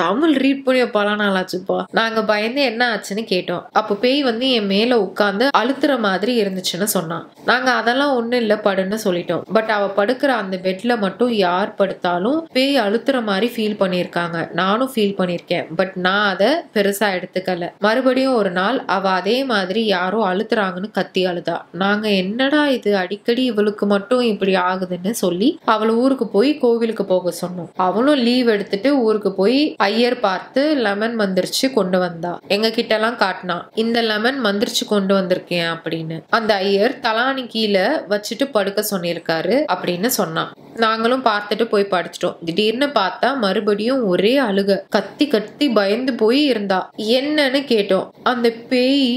தமிழ் ரீட் பண்ணி பல நாள் ஆச்சுப்பா. நாங்க பயந்து என்ன ஆச்சுன்னு கேட்டோம். அப்போ பேய் வந்து என் மேல உட்காந்து அழுத்துற மாதிரி இருந்துச்சுன்னு சொன்னான். நாங்க அதெல்லாம் ஒண்ணும் இல்ல, படுன்னு சொல்லிட்டோம். பட் அவ படுக்கிற அந்த பெட்ல மட்டும் யார் படுத்தாலும் பேய் அழுத்துற மாதிரி ஃபீல் பண்ணிருக்காங்க. நானும் ஃபீல் பண்ணிருக்கேன். பட் நான் அதை பெருசா எடுத்துக்கல. மறுபடியும் ஒரு நாள் அவ அதே மாதிரி யாரோ அழுத்துறாங்கன்னு கத்தி அழுதா. நாங்க என்னடா இது, அடிக்கடி இவளுக்கு மட்டும் இப்படி ஆகுதுன்னு சொல்லி அவளை ஊருக்கு போய் கோவிலுக்கு போக சொன்னோம். அவளும் லீவ் எடுத்துட்டு ஊருக்கு போய் ஐயர் பார்த்து லெமன் மந்திரிச்சு கொண்டு வந்தா. எங்க கிட்ட எல்லாம் காட்டினா, இந்த லெமன் மந்திரிச்சு கொண்டு வந்திருக்கேன் அப்படின்னு. அந்த ஐயர் தலானி கீழே வச்சுட்டு படுக்க சொல்லியிருக்காரு அப்படின்னு சொன்னான். நாங்களும் பார்த்துட்டு போய் படிச்சிட்டோம். திடீர்னு பார்த்தா மறுபடியும் ஒரே அழுக. கத்தி கத்தி பயந்து போய் இருந்தா. என்னன்னு கேட்டோம். அந்த பேய்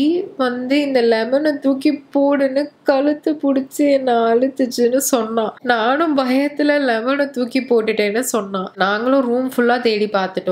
வந்து இந்த லெமனை தூக்கி போடுன்னு கழுத்து பிடிச்சி என்ன அழுத்துச்சுன்னு சொன்னான். நானும் பயத்துல லெமனை தூக்கி போட்டுட்டேன்னு சொன்னான். நாங்களும் ரூம் ஃபுல்லா தேடி பார்த்துட்டோம்.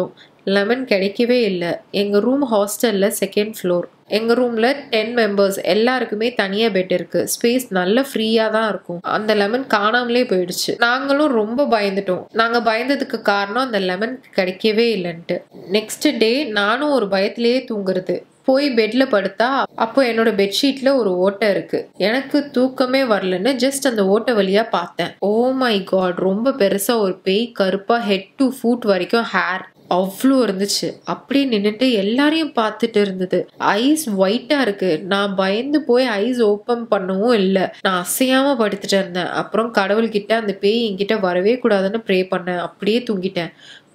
லெமன் கிடைக்கவே இல்லை. எங்க ரூம் ஹாஸ்டல்ல 2nd floor. எங்க ரூம்ல 10 members, எல்லாருக்குமே தனியா பெட் இருக்கு. ஸ்பேஸ் நல்ல ஃப்ரீயா தான் இருக்கும். அந்த லெமன் காணாமலே போயிடுச்சு. நாங்களும் ரொம்ப பயந்துட்டோம். நாங்க பயந்ததுக்கு காரணம் அந்த லெமன் கிடைக்கவே இல்லைன்ட்டு. நெக்ஸ்ட் டே நானும் ஒரு பயத்திலேயே தூங்குறது. போய் பெட்ல படுத்தா அப்போ என்னோட பெட்ஷீட்ல ஒரு ஓட்டை இருக்கு. எனக்கு தூக்கமே வரலன்னு ஜஸ்ட் அந்த ஓட்டை வழியா பார்த்தேன். ஓ மை காட், ரொம்ப பெருசா ஒரு பேய், கருப்பா ஹெட் டு ஃபுட் வரைக்கும் ஹேர் அவ்வளோ இருந்துச்சு. அப்படியே நின்றுட்டு எல்லாரையும் பார்த்துட்டு இருந்தது. ஐஸ் ஒயிட்டா இருக்கு. நான் பயந்து போய் ஐஸ் ஓப்பன் பண்ணவும் இல்லை. நான் அசையாம படுத்துட்டு இருந்தேன். அப்புறம் கடவுள்கிட்ட அந்த பேய் என்கிட்ட வரவே கூடாதுன்னு ப்ரே பண்ணேன். அப்படியே தூங்கிட்டேன்.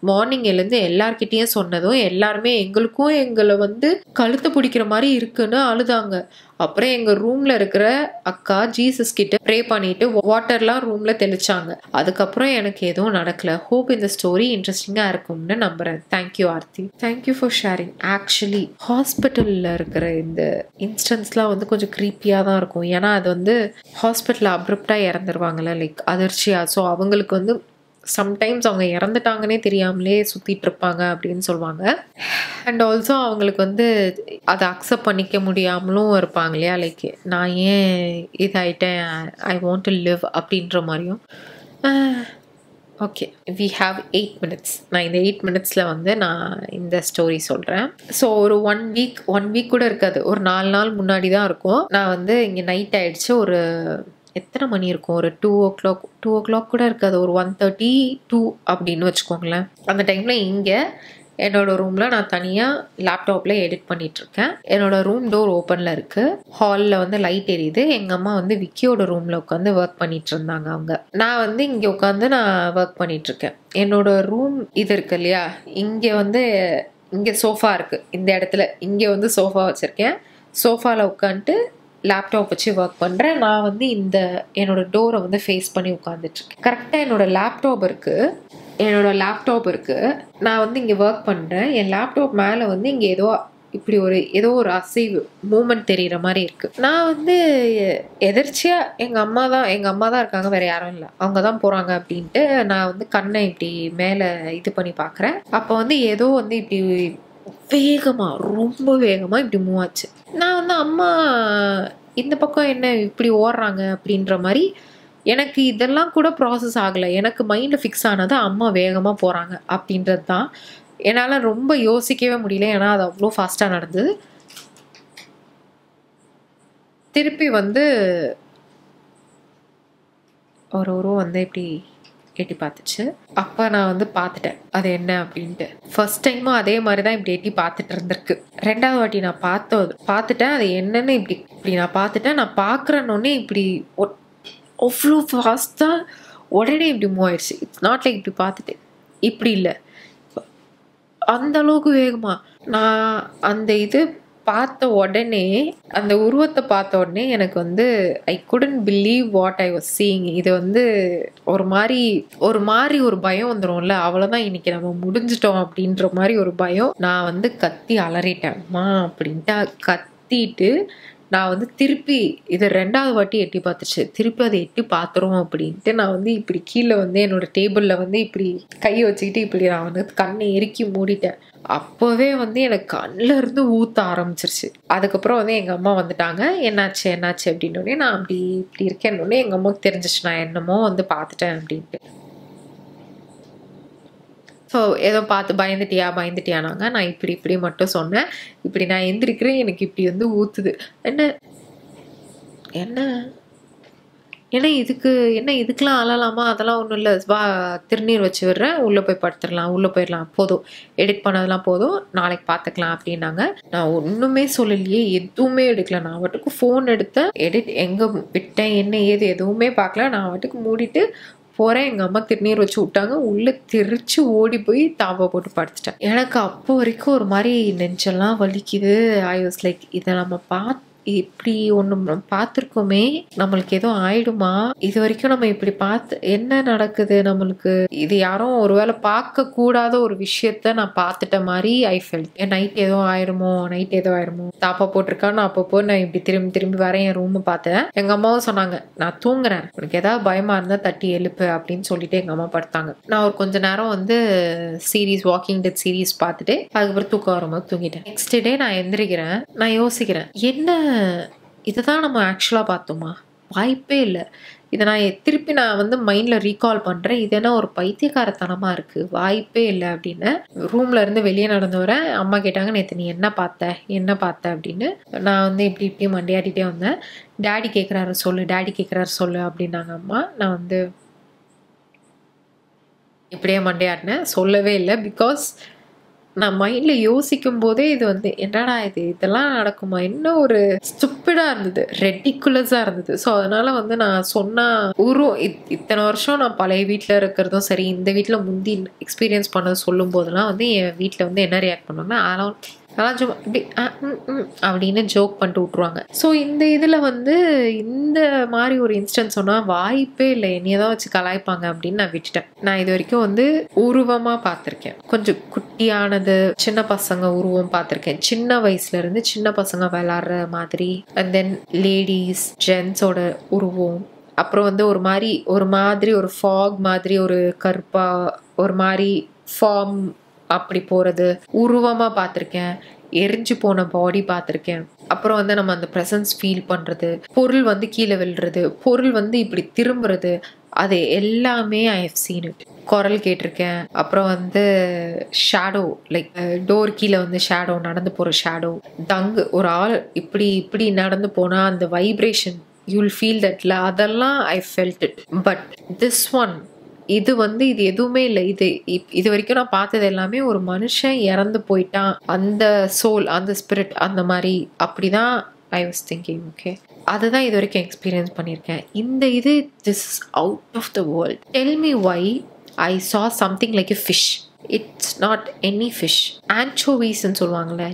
மார்னிங் எழுந்து எல்லார்கிட்டயும் சொன்னதும் எல்லாருமே எங்களுக்கும் எங்களை வந்து கழுத்தை பிடிக்கிற மாதிரி இருக்குன்னு அழுதாங்க. அப்புறம் எங்க ரூம்ல இருக்கிற அக்கா ஜீசஸ் கிட்ட ப்ரே பண்ணிட்டு வாட்டர்லாம் ரூம்ல தெளிச்சாங்க. அதுக்கப்புறம் எனக்கு எதுவும் நடக்கல. ஹோப் இந்த ஸ்டோரி இன்ட்ரெஸ்டிங்கா இருக்கும்னு நம்புறேன். Thank you Aarthi. Thank you for sharing. Actually ஹாஸ்பிட்டல்ல இருக்கிற இந்த இன்ஸ்டன்ஸ்லாம் வந்து கொஞ்சம் க்ரீப்பியா தான் இருக்கும். ஏன்னா அது வந்து ஹாஸ்பிட்டல் அப்ரப்டா இறந்துருவாங்கல்ல, லைக் அதிர்ச்சியா. ஸோ அவங்களுக்கு வந்து சம்டைம்ஸ் அவங்க இறந்துட்டாங்கன்னே தெரியாமலே சுற்றிட்டு இருப்பாங்க அப்படின்னு சொல்லுவாங்க. அண்ட் ஆல்சோ அவங்களுக்கு வந்து அதை அக்செப்ட் பண்ணிக்க முடியாமலும் இருப்பாங்க இல்லையா, லைக் நான் ஏன் இதாயிட்டேன், ஐ வாண்ட் டு லிவ் அப்படின்ற மாதிரியும். Okay, we have 8 minutes. நான் இந்த 8 minutesல வந்து நான் இந்த ஸ்டோரி சொல்கிறேன். ஸோ ஒரு 1 week கூட இருக்காது, ஒரு 4 நாள் முன்னாடி தான் இருக்கும். நான் வந்து இங்கே நைட் ஆயிடுச்சு. ஒரு எத்தனை மணி இருக்கும், ஒரு 2 o'clock கூட இருக்காது, ஒரு 1:32 அப்படின்னு வச்சுக்கோங்களேன். அந்த டைமில் இங்கே என்னோட ரூமில் நான் தனியாக லேப்டாப்பில் எடிட் பண்ணிகிட்ருக்கேன். என்னோட ரூம் டோர் ஓப்பனில் இருக்குது. ஹாலில் வந்து லைட் எரியுது. எங்கள் அம்மா வந்து விக்கியோட ரூமில் உட்காந்து ஒர்க் பண்ணிட்டு இருந்தாங்க. அவங்க நான் வந்து இங்கே உட்காந்து நான் ஒர்க் பண்ணிகிட்ருக்கேன். என்னோட ரூம் இது இருக்கு இல்லையா, இங்கே வந்து இங்கே சோஃபா இருக்குது. இந்த இடத்துல இங்கே வந்து சோஃபா வச்சுருக்கேன். சோஃபாவில் உட்காந்துட்டு லேப்டாப் வச்சு ஒர்க் பண்ணுறேன். நான் வந்து இந்த என்னோட டோரை வந்து ஃபேஸ் பண்ணி உட்காந்துட்ருக்கேன். கரெக்டாக என்னோட லேப்டாப் இருக்குது. நான் வந்து இங்கே ஒர்க் பண்ணுறேன். என் லேப்டாப் மேலே வந்து இங்கே இப்படி ஏதோ ஒரு அசைவு மூமெண்ட் தெரிகிற மாதிரி இருக்குது. நான் வந்து எதிர்ச்சியாக எங்கள் அம்மா தான் இருக்காங்க, வேறு யாரும் இல்லை, அவங்க தான் போகிறாங்க அப்படின்ட்டு நான் வந்து கண்ணை இப்படி மேலே இது பண்ணி பார்க்குறேன். அப்போ வந்து ஏதோ வந்து இப்படி ரொம்ப வேகமாக இப்படி மூவ் ஆச்சு. நான் வந்து அம்மா இந்த பக்கம் என்ன இப்படி ஓடுறாங்க அப்படின்ற மாதிரி, எனக்கு இதெல்லாம் கூட ப்ராசஸ் ஆகலை. எனக்கு மைண்டில் ஃபிக்ஸ் ஆனது அம்மா வேகமாக போகிறாங்க அப்படின்றது தான். என்னால் ரொம்ப யோசிக்கவே முடியல, ஏன்னா அது அவ்வளோ ஃபாஸ்ட்டாக நடந்தது. திருப்பி வந்து ஒரு உருவம் வந்து இப்படி எட்டி பார்த்துச்சு. அப்போ நான் வந்து பார்த்துட்டேன் அது என்ன அப்படின்ட்டு. ஃபர்ஸ்ட் டைமும் அதே மாதிரி தான் இப்படி எட்டி பார்த்துட்டு இருந்திருக்கு. 2வது வாட்டி நான் பார்த்துட்டேன் அது என்னன்னு இப்படி நான் பார்த்துட்டேன். நான் பார்க்குறேன்னொன்னே இப்படி அவ்வளோ ஃபாஸ்ட்டாக உடனே இப்படி மூவ் ஆயிடுச்சு. இட்ஸ் நாட் லைக் இப்படி பார்த்துட்டு இப்படி இல்லை, அந்த அளவுக்கு வேகமா. நான் அந்த இது பார்த்த உடனே, அந்த உருவத்தை பார்த்த உடனே எனக்கு வந்து ஐ couldn't believe what I was seeing. இது வந்து ஒரு மாதிரி ஒரு பயம் வந்துடும்ல, அவ்வளோதான் இன்னைக்கு நம்ம முடிஞ்சிட்டோம் அப்படின்ற மாதிரி ஒரு பயம். நான் வந்து கத்தி அலறிட்டேன் அம்மா அப்படின்ட்டு. கத்திட்டு நான் வந்து திருப்பி இதை 2வது வாட்டி எட்டி பார்த்துச்சு. திருப்பி அதை எட்டி பார்த்துரும் அப்படின்ட்டு நான் வந்து இப்படி கீழே வந்து என்னோட டேபிளில் வந்து இப்படி கையை வச்சுக்கிட்டு இப்படி நான் வந்து கண்ணை இறுக்கி மூடிட்டேன். அப்போவே வந்து எனக்கு கண்ணில் இருந்து ஊற்ற ஆரம்பிச்சிருச்சு. அதுக்கப்புறம் வந்து எங்கள் அம்மா வந்துட்டாங்க. என்னாச்சு அப்படின்னோடனே நான் இப்படி இருக்கேன்னொடனே எங்கள் அம்மாவுக்கு தெரிஞ்சிச்சு நான் என்னமோ வந்து பார்த்துட்டேன் அப்படின்ட்டு. ஸோ ஏதோ பார்த்து பயந்துட்டியானாங்க. நான் இப்படி மட்டும் சொன்னேன். இப்படி நான் எந்திரிக்கிறேன், எனக்கு இப்படி வந்து ஊற்றுது. என்ன இதுக்கெலாம் அழலாமா? அதெல்லாம் ஒன்றும் இல்லை, வா திருநீர் வச்சு விடுறேன், உள்ளே போய் படுத்துடலாம், உள்ளே போயிடலாம், போதும் எடிட் பண்ணதெல்லாம் போதும், நாளைக்கு பார்த்துக்கலாம் அப்படின்னாங்க. நான் ஒன்றுமே சொல்லலையே, எதுவுமே எடுக்கல. நான் வாட்டுக்கு ஃபோன் எடுத்தேன், எடிட் எங்கே விட்டேன் என்ன ஏது எதுவுமே பார்க்கல. நான் வாட்டுக்கு மூடிட்டு போகிறேன். எங்கள் அம்மா திருநீர் வச்சு விட்டாங்க. உள்ளே தெரிச்சு ஓடி போய் தாவா போட்டு படுத்துட்டேன். எனக்கு அப்போ வரைக்கும் ஒரு மாதிரி நெஞ்செல்லாம் வலிக்குது. ஐ வாஸ் லைக், இதை நம்ம இப்படி ஒன்று பார்த்துருக்கோமே, நம்மளுக்கு எதுவும் ஆயிடுமா? இது வரைக்கும் நம்ம இப்படி பார்த்து என்ன நடக்குது நம்மளுக்கு? இது யாரும் ஒருவேளை பார்க்க கூடாத ஒரு விஷயத்த நான் பார்த்துட்ட மாதிரி ஐ ஃபெல்ட். நைட் ஏதோ ஆயிடுமோ தாப்பா போட்டிருக்கான்னு அப்பப்போ நான் இப்படி திரும்பி வரேன். என் ரூமை பார்த்தேன். எங்கள் அம்மாவும் சொன்னாங்க, நான் தூங்குறேன், உனக்கு ஏதாவது பயமா இருந்தால் தட்டி எழுப்பு அப்படின்னு சொல்லிட்டு எங்கள் அம்மா படுத்தாங்க. நான் ஒரு கொஞ்ச நேரம் வந்து வாக்கிங் டெட் சீரீஸ் பார்த்துட்டு அதுக்கப்புறம் தூக்கம் வரும்போது தூங்கிட்டேன். நெக்ஸ்ட் டே நான் எந்திரிக்கிறேன். நான் யோசிக்கிறேன், என்ன இதை தான் நம்ம ஆக்சுவலாக பார்த்தோமா? வாய்ப்பே இல்லை. இதை நான் வந்து மைண்டில் ரீகால் பண்ணுறேன். இது என்ன ஒரு பைத்தியக்காரத்தனமாக இருக்குது, வாய்ப்பே இல்லை அப்படின்னு. ரூமில் இருந்து வெளியே நடந்து வரேன். அம்மா கேட்டாங்க, நேற்று நீ என்ன பார்த்த அப்படின்னு. நான் வந்து இப்படி மண்டையாட்டிகிட்டே வந்தேன். டேடி கேட்குறாரு சொல்லு அப்படின்னாங்க அம்மா. நான் வந்து இப்படியே மண்டையாட்டினேன், சொல்லவே இல்லை. பிகாஸ் நான் மைண்டில் யோசிக்கும் போதே இது வந்து என்னடா இதெல்லாம் நடக்குமா, என்ன ஒரு ஸ்டூப்பிடாக இருந்தது, ரெடிகுலஸாக இருந்தது. ஸோ அதனால வந்து நான் இத்தனை வருஷம் நான் பழைய வீட்டில் இருக்கிறதும் சரி, இந்த வீட்டில் முந்தி எக்ஸ்பீரியன்ஸ் பண்ணது சொல்லும் போதெல்லாம் வந்து என் வீட்டில் வந்து என்ன ரியாக்ட் பண்ணுவாங்கன்னா, அதெல்லாம் சும்மா இப்படி அப்படின்னு ஜோக் பண்ணிட்டு விட்ருவாங்க. ஸோ இந்த இதில் வந்து இந்த மாதிரி ஒரு இன்ஸ்டன்ஸ் சொன்னால் வாய்ப்பே இல்லை, என்னையை தான் வச்சு கலாய்ப்பாங்க அப்படின்னு நான் விட்டுட்டேன். நான் இது வரைக்கும் வந்து உருவமாக பார்த்துருக்கேன், கொஞ்சம் குட்டியானது சின்ன பசங்க உருவம் பார்த்துருக்கேன், சின்ன வயசுலேருந்து சின்ன பசங்க விளாட்ற மாதிரி. அண்ட் தென் லேடிஸ் ஜென்ஸோட உருவம். அப்புறம் வந்து ஒரு மாதிரி ஒரு ஃபாக் மாதிரி ஒரு கருப்பா ஒரு மாதிரி ஃபார்ம் அப்படி போகிறது உருவமாக பார்த்துருக்கேன். எரிஞ்சு போன பாடி பார்த்துருக்கேன். அப்புறம் வந்து நம்ம அந்த ப்ரெசன்ஸ் ஃபீல் பண்ணுறது, பொருள் வந்து கீழே விழுறது, பொருள் வந்து இப்படி திரும்புறது, அது எல்லாமே ஐ ஹவ் சீன் இட். குரல் கேட்டிருக்கேன். அப்புறம் வந்து ஷேடோ, லைக் டோர் கீழே வந்து ஷேடோ, நடந்து போகிற ஷேடோ, ஒரு ஆள் இப்படி நடந்து போனால் அந்த வைப்ரேஷன் யூ வில் ஃபீல் தட்ல, அதெல்லாம் I felt it. But this one இது எதுவுமே இல்லை. இது வரைக்கும் நான் பார்த்தது எல்லாமே ஒரு மனுஷன் இறந்து போயிட்டான், அந்த சோல், அந்த ஸ்பிரிட், அந்த மாதிரி அப்படிதான் ஐ வாஸ் திங்கிங். ஓகே, அதுதான் இது வரைக்கும் எக்ஸ்பீரியன்ஸ் பண்ணியிருக்கேன். This is out of the world. Tell me why I saw something like a fish. It's not any fish. Anchoviesன்னு சொல்லுவாங்கள்ல,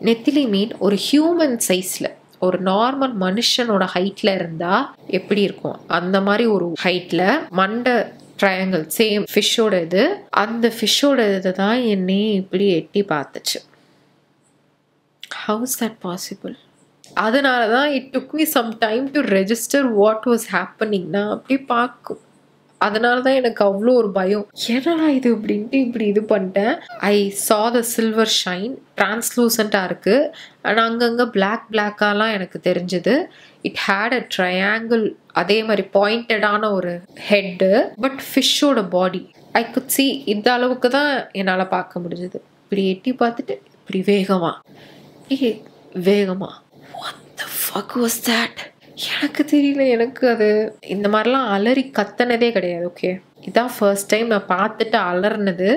நெத்திலி மீன் ஒரு ஹியூமன் சைஸில், ஒரு நார்மல் மனுஷனோட ஹைட்ல இருந்தா எப்படி இருக்கும் அந்த மாதிரி ஒரு ஹைட்ல மண்டை ட்ரையாங்கிள், சேம் ஃபிஷ்ஷோட இது. அந்த ஃபிஷ்ஷோட இது தான் என்னை இப்படி எட்டி பார்த்துச்சு. How is that possible? அதனால தான் it took me some time to register what was happening. நான் அப்படி பார்க்கும், அதனால தான் எனக்கு அவ்வளோ ஒரு பயம், என்னடா இது அப்படின்ட்டு இப்படி இது பண்ணிட்டேன். ஐ saw the silver shine, டிரான்ஸ்லூசண்ட்டாக இருக்குது. அண்ட் அங்கங்கே பிளாக்காலாம் எனக்கு தெரிஞ்சுது. இட் ஹேட் அ ட்ரையாங்கிள், அதே மாதிரி பாயிண்டடான ஒரு ஹெட்டு, பட் ஃபிஷ்ஷோட பாடி ஐ குட் see. இந்த அளவுக்கு தான் என்னால் பார்க்க முடிஞ்சது. இப்படி எட்டி பார்த்துட்டு இப்படி வேகமா what the fuck was that? எனக்கு தெரியல. எனக்கு அது இந்த மாதிரிலாம் அலறி கத்தனதே கிடையாது. ஓகே, இதான் ஃபர்ஸ்ட் டைம் நான் பார்த்துட்டு அலறினது.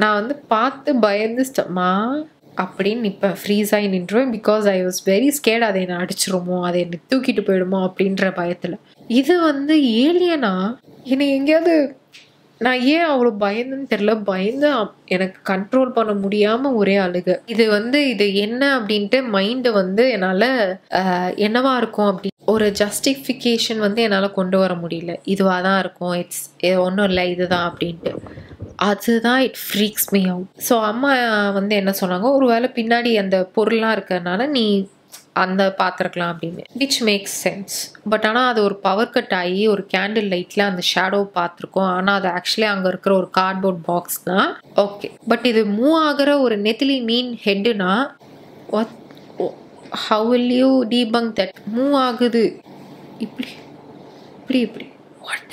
நான் வந்து பார்த்து பயந்துமா அப்படின்னு நிற்பேன், ஃப்ரீஸ் ஆகி நின்றுவேன். Because I was very scared, அதை என்னை அடிச்சிருமோ, அதை என்னை தூக்கிட்டு போயிடுமோ அப்படின்ற பயத்தில். இது வந்து ஏலியனா என்னை எங்கேயாவது, நான் ஏன் அவ்வளோ பயந்துன்னு தெரியல, பயந்து எனக்கு கண்ட்ரோல் பண்ண முடியாம ஒரே அழுக. இது வந்து இது என்ன அப்படின்ட்டு மைண்டை வந்து என்னால் என்னவா இருக்கும் அப்படி ஒரு ஜஸ்டிஃபிகேஷன் வந்து என்னால் கொண்டு வர முடியல. இதுவாக தான் இருக்கும், இட்ஸ் ஒன்றும் இல்லை இதுதான் அப்படின்ட்டு. அதுதான் it freaks me out. So அம்மா வந்து என்ன சொன்னாங்க, ஒரு வேளை பின்னாடி அந்த பொருள்லாம் இருக்கிறதுனால நீ அந்த பார்த்துருக்கலாம் அப்படின்னு, விச் மேக்ஸ் சென்ஸ். பட் ஆனால் அது ஒரு பவர் கட் ஆகி ஒரு கேண்டில் லைட்டில் அந்த ஷேடோ பார்த்துருக்கோம். ஆனால் அது ஆக்சுவலி அங்கே இருக்கிற ஒரு கார்ட்போர்ட் பாக்ஸ் தான். ஓகே, பட் இது மூவ் ஆகிற ஒரு நெத்திலி மீன் ஹெட்டுனா how will you debunk that? Move ஆகுது இப்படி இப்படி இப்படி, what?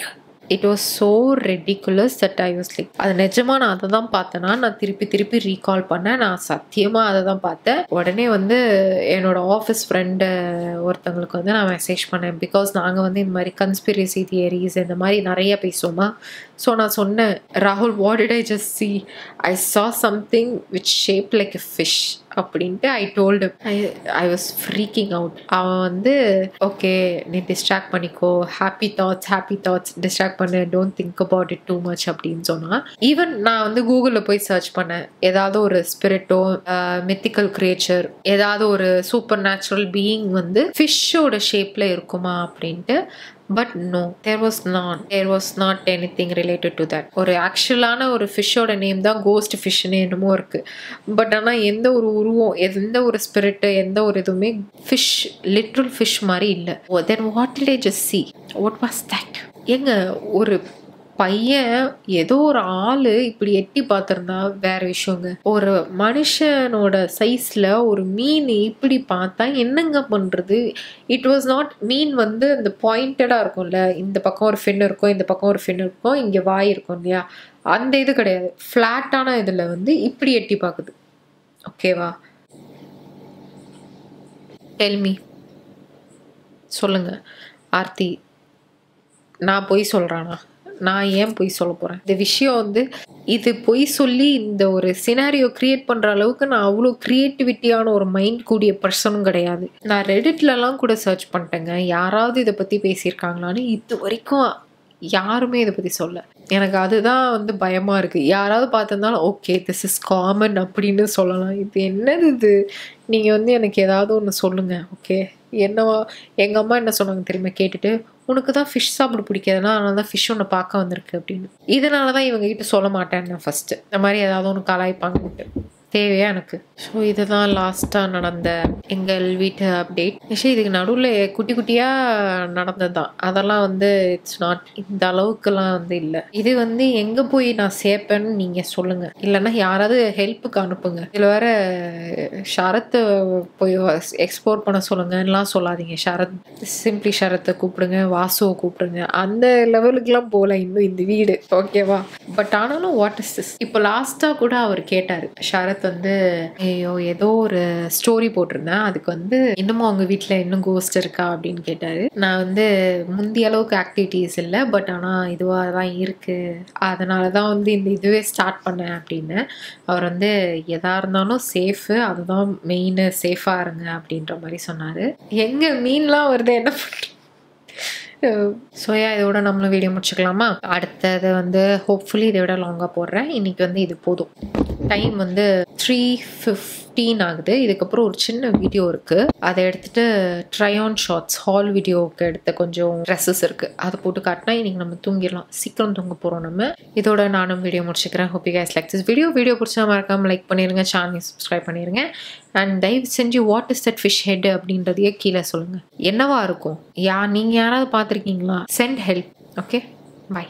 It was so ridiculous that I was like, அது நிஜமா நான் அதை தான் பார்த்தேன்னா, நான் திருப்பி ரீகால் பண்ணேன். நான் சத்தியமாக அதை தான் பார்த்தேன். உடனே வந்து என்னோட ஆஃபீஸ் ஃப்ரெண்டு ஒருத்தவங்களுக்கு வந்து நான் மெசேஜ் பண்ணேன். பிகாஸ் நாங்கள் வந்து இந்த மாதிரி கன்ஸ்பிரசி தியரிஸ் இந்த மாதிரி நிறைய பேசுவோமா. ஸோ நான் சொன்னேன், ராகுல், what did I just see? I saw something which shaped like a fish அப்படின்ட்டு ஐ told. I was freaking out. அவன் வந்து ஓகே நீ டிஸ்ட்ராக்ட் பண்ணிக்கோ, ஹாப்பி தாட்ஸ் டிஸ்ட்ராக்ட் பண்ணு, don't think about it too much அப்படின்னு சொன்னான். ஈவன் நான் வந்து கூகுளில் போய் சர்ச் பண்ணேன், ஏதாவது ஒரு ஸ்பிரிட்டோ மித்திக்கல் கிரியேச்சர், ஏதாவது ஒரு சூப்பர் நேச்சுரல் பீயிங் வந்து ஃபிஷ்ஷோட ஷேப்பில் இருக்குமா அப்படின்ட்டு. But no, there was not anything related to that. ஒரு ஆக்சுவலான ஒரு ஃபிஷ்ஷோட நேம் தான் கோஸ்ட் ஃபிஷ்னு என்னமோ இருக்கு. பட் ஆனால் எந்த ஒரு உருவம், எந்த ஒரு ஸ்பிரிட்டு, எந்த ஒரு இதுவுமே ஃபிஷ், லிட்ரல் ஃபிஷ் மாதிரி இல்லை. Then what did I just see? What was that? எங்க ஒரு பையன் ஏதோ ஒரு ஆளு இப்படி எட்டி பார்த்துருந்தா வேற விஷயங்க. ஒரு மனுஷனோட சைஸ்ல ஒரு மீன் இப்படி பார்த்தா என்னங்க பண்றது? இட் வாஸ் நாட் மீன் வந்து அந்த பாயிண்டடா இருக்கும்ல, இந்த பக்கம் ஒரு ஃபின் இருக்கும், இந்த பக்கம் ஒரு ஃபின் இருக்கும், இங்க வாய் இருக்கும் இல்லையா, அந்த இது கிடையாது. ஃபிளாட்டான இதுல வந்து இப்படி எட்டி பார்க்குது. ஓகேவா? டெல் மீ, சொல்லுங்க ஆர்த்தி, நான் பொய் சொல்றானா? நான் ஏன் பொய் சொல்ல போகிறேன்? இந்த விஷயம் வந்து இது பொய் சொல்லி இந்த ஒரு சினாரியோ கிரியேட் பண்ணுற அளவுக்கு நான் அவ்வளோ க்ரியேட்டிவிட்டியான ஒரு மைண்ட் கூடிய பர்சனும் கிடையாது. நான் ரெடிட்லலாம் கூட சர்ச் பண்ணிட்டேங்க, யாராவது இதை பற்றி பேசியிருக்காங்களான்னு. இது வரைக்கும் யாருமே இதை பற்றி சொல்ல. எனக்கு அதுதான் வந்து பயமாக இருக்குது. யாராவது பார்த்துருந்தாலும் ஓகே திஸ் இஸ் காமன் அப்படின்னு சொல்லலாம். இது என்னது இது? நீங்கள் வந்து எனக்கு ஏதாவது ஒன்று சொல்லுங்கள். ஓகே, என்னவா? எங்கள் அம்மா என்ன சொன்னாங்க தெரியுமா கேட்டுட்டு, உனக்கு தான் ஃபிஷ் சாப்பிட பிடிக்காதுன்னா அதனால தான் ஃபிஷ் ஒன்று பார்க்க வந்திருக்கு அப்படின்னு. இதனால தான் இவங்ககிட்ட சொல்ல மாட்டேன் நான் ஃபஸ்ட்டு. இந்த மாதிரி ஏதாவது ஒன்று கலாய்ப்பாங்கன்ட்டு. தேவையா எனக்கு? ஸோ இதுதான் லாஸ்ட்டாக நடந்த எங்கள் வீட்டு அப்டேட். ஆக்சுவலி இதுக்கு நடுவில் குட்டி குட்டியாக நடந்தது தான். அதெல்லாம் வந்து இட்ஸ் நாட் இந்த அளவுக்குலாம் வந்து இல்லை. இது வந்து எங்கே போய் நான் சேர்ப்பேன்னு நீங்கள் சொல்லுங்கள், இல்லைன்னா யாராவது ஹெல்ப்புக்கு அனுப்புங்க. இதில் வேற ஷரத்தை போய் எக்ஸ்போர்ட் பண்ண சொல்லுங்கலாம் சொல்லாதீங்க. சிம்பிளி ஷரத்தை கூப்பிடுங்க, வாசுவை கூப்பிடுங்க, அந்த லெவலுக்குலாம் போகல இன்னும் இந்த வீடு. ஓகேவா? பட் ஆனாலும் வாட் இஸ் திஸ்? இப்போ லாஸ்ட்டாக கூட அவர் கேட்டார் ஷரத் வந்து, ஐயோ ஏதோ ஒரு ஸ்டோரி போட்டிருந்தேன், அதுக்கு வந்து இன்னமும் அவங்க வீட்டில் இன்னும் கோஸ்ட் இருக்கா அப்படின்னு கேட்டாரு. நான் வந்து முந்திய அளவுக்கு ஆக்டிவிட்டிஸ் இல்லை, பட் ஆனால் இதுவாக தான் இருக்கு, அதனால தான் வந்து இந்த இதுவே ஸ்டார்ட் பண்ணேன் அப்படின்னு. அவர் வந்து எதா இருந்தாலும் சேஃபு, அதுதான் மெயின், சேஃபாக இருங்க அப்படின்ற மாதிரி சொன்னார். எங்கே மீன்லாம் வருது, என்ன பண்ணுறேன்? ஸோயா இதோட நம்மளும் வீடியோ முடிச்சுக்கலாமா? அடுத்தது வந்து ஹோப்ஃபுல்லி இதை விட லாங்காக போடுறேன். இன்றைக்கி வந்து இது போதும். டைம் வந்து 3:15 ஆகுது. இதுக்கப்புறம் ஒரு சின்ன வீடியோ இருக்குது, அதை எடுத்துகிட்டு ட்ரை ஆன் ஷார்ட்ஸ் ஹால் வீடியோவுக்கு எடுத்த கொஞ்சம் ட்ரெஸ்ஸஸ் இருக்குது, அதை போட்டு காட்டினா இன்றைக்கி நம்ம தூங்கிடலாம். சீக்கிரம் தூங்க போகிறோம் நம்ம. இதோட நானும் வீடியோ முடிச்சுக்கிறேன். Hope you guys like this video பிடிச்சா மறக்காமல் லைக் பண்ணிடுங்க, சேனலை சப்ஸ்கிரைப் பண்ணிடுங்க. அண்ட் தயவு செஞ்சு what is that fish head அப்படின்றதையே கீழே சொல்லுங்கள். என்னவா இருக்கும்? நீங்கள் யாராவது பார்த்துருக்கீங்களா? Send help. Okay, by.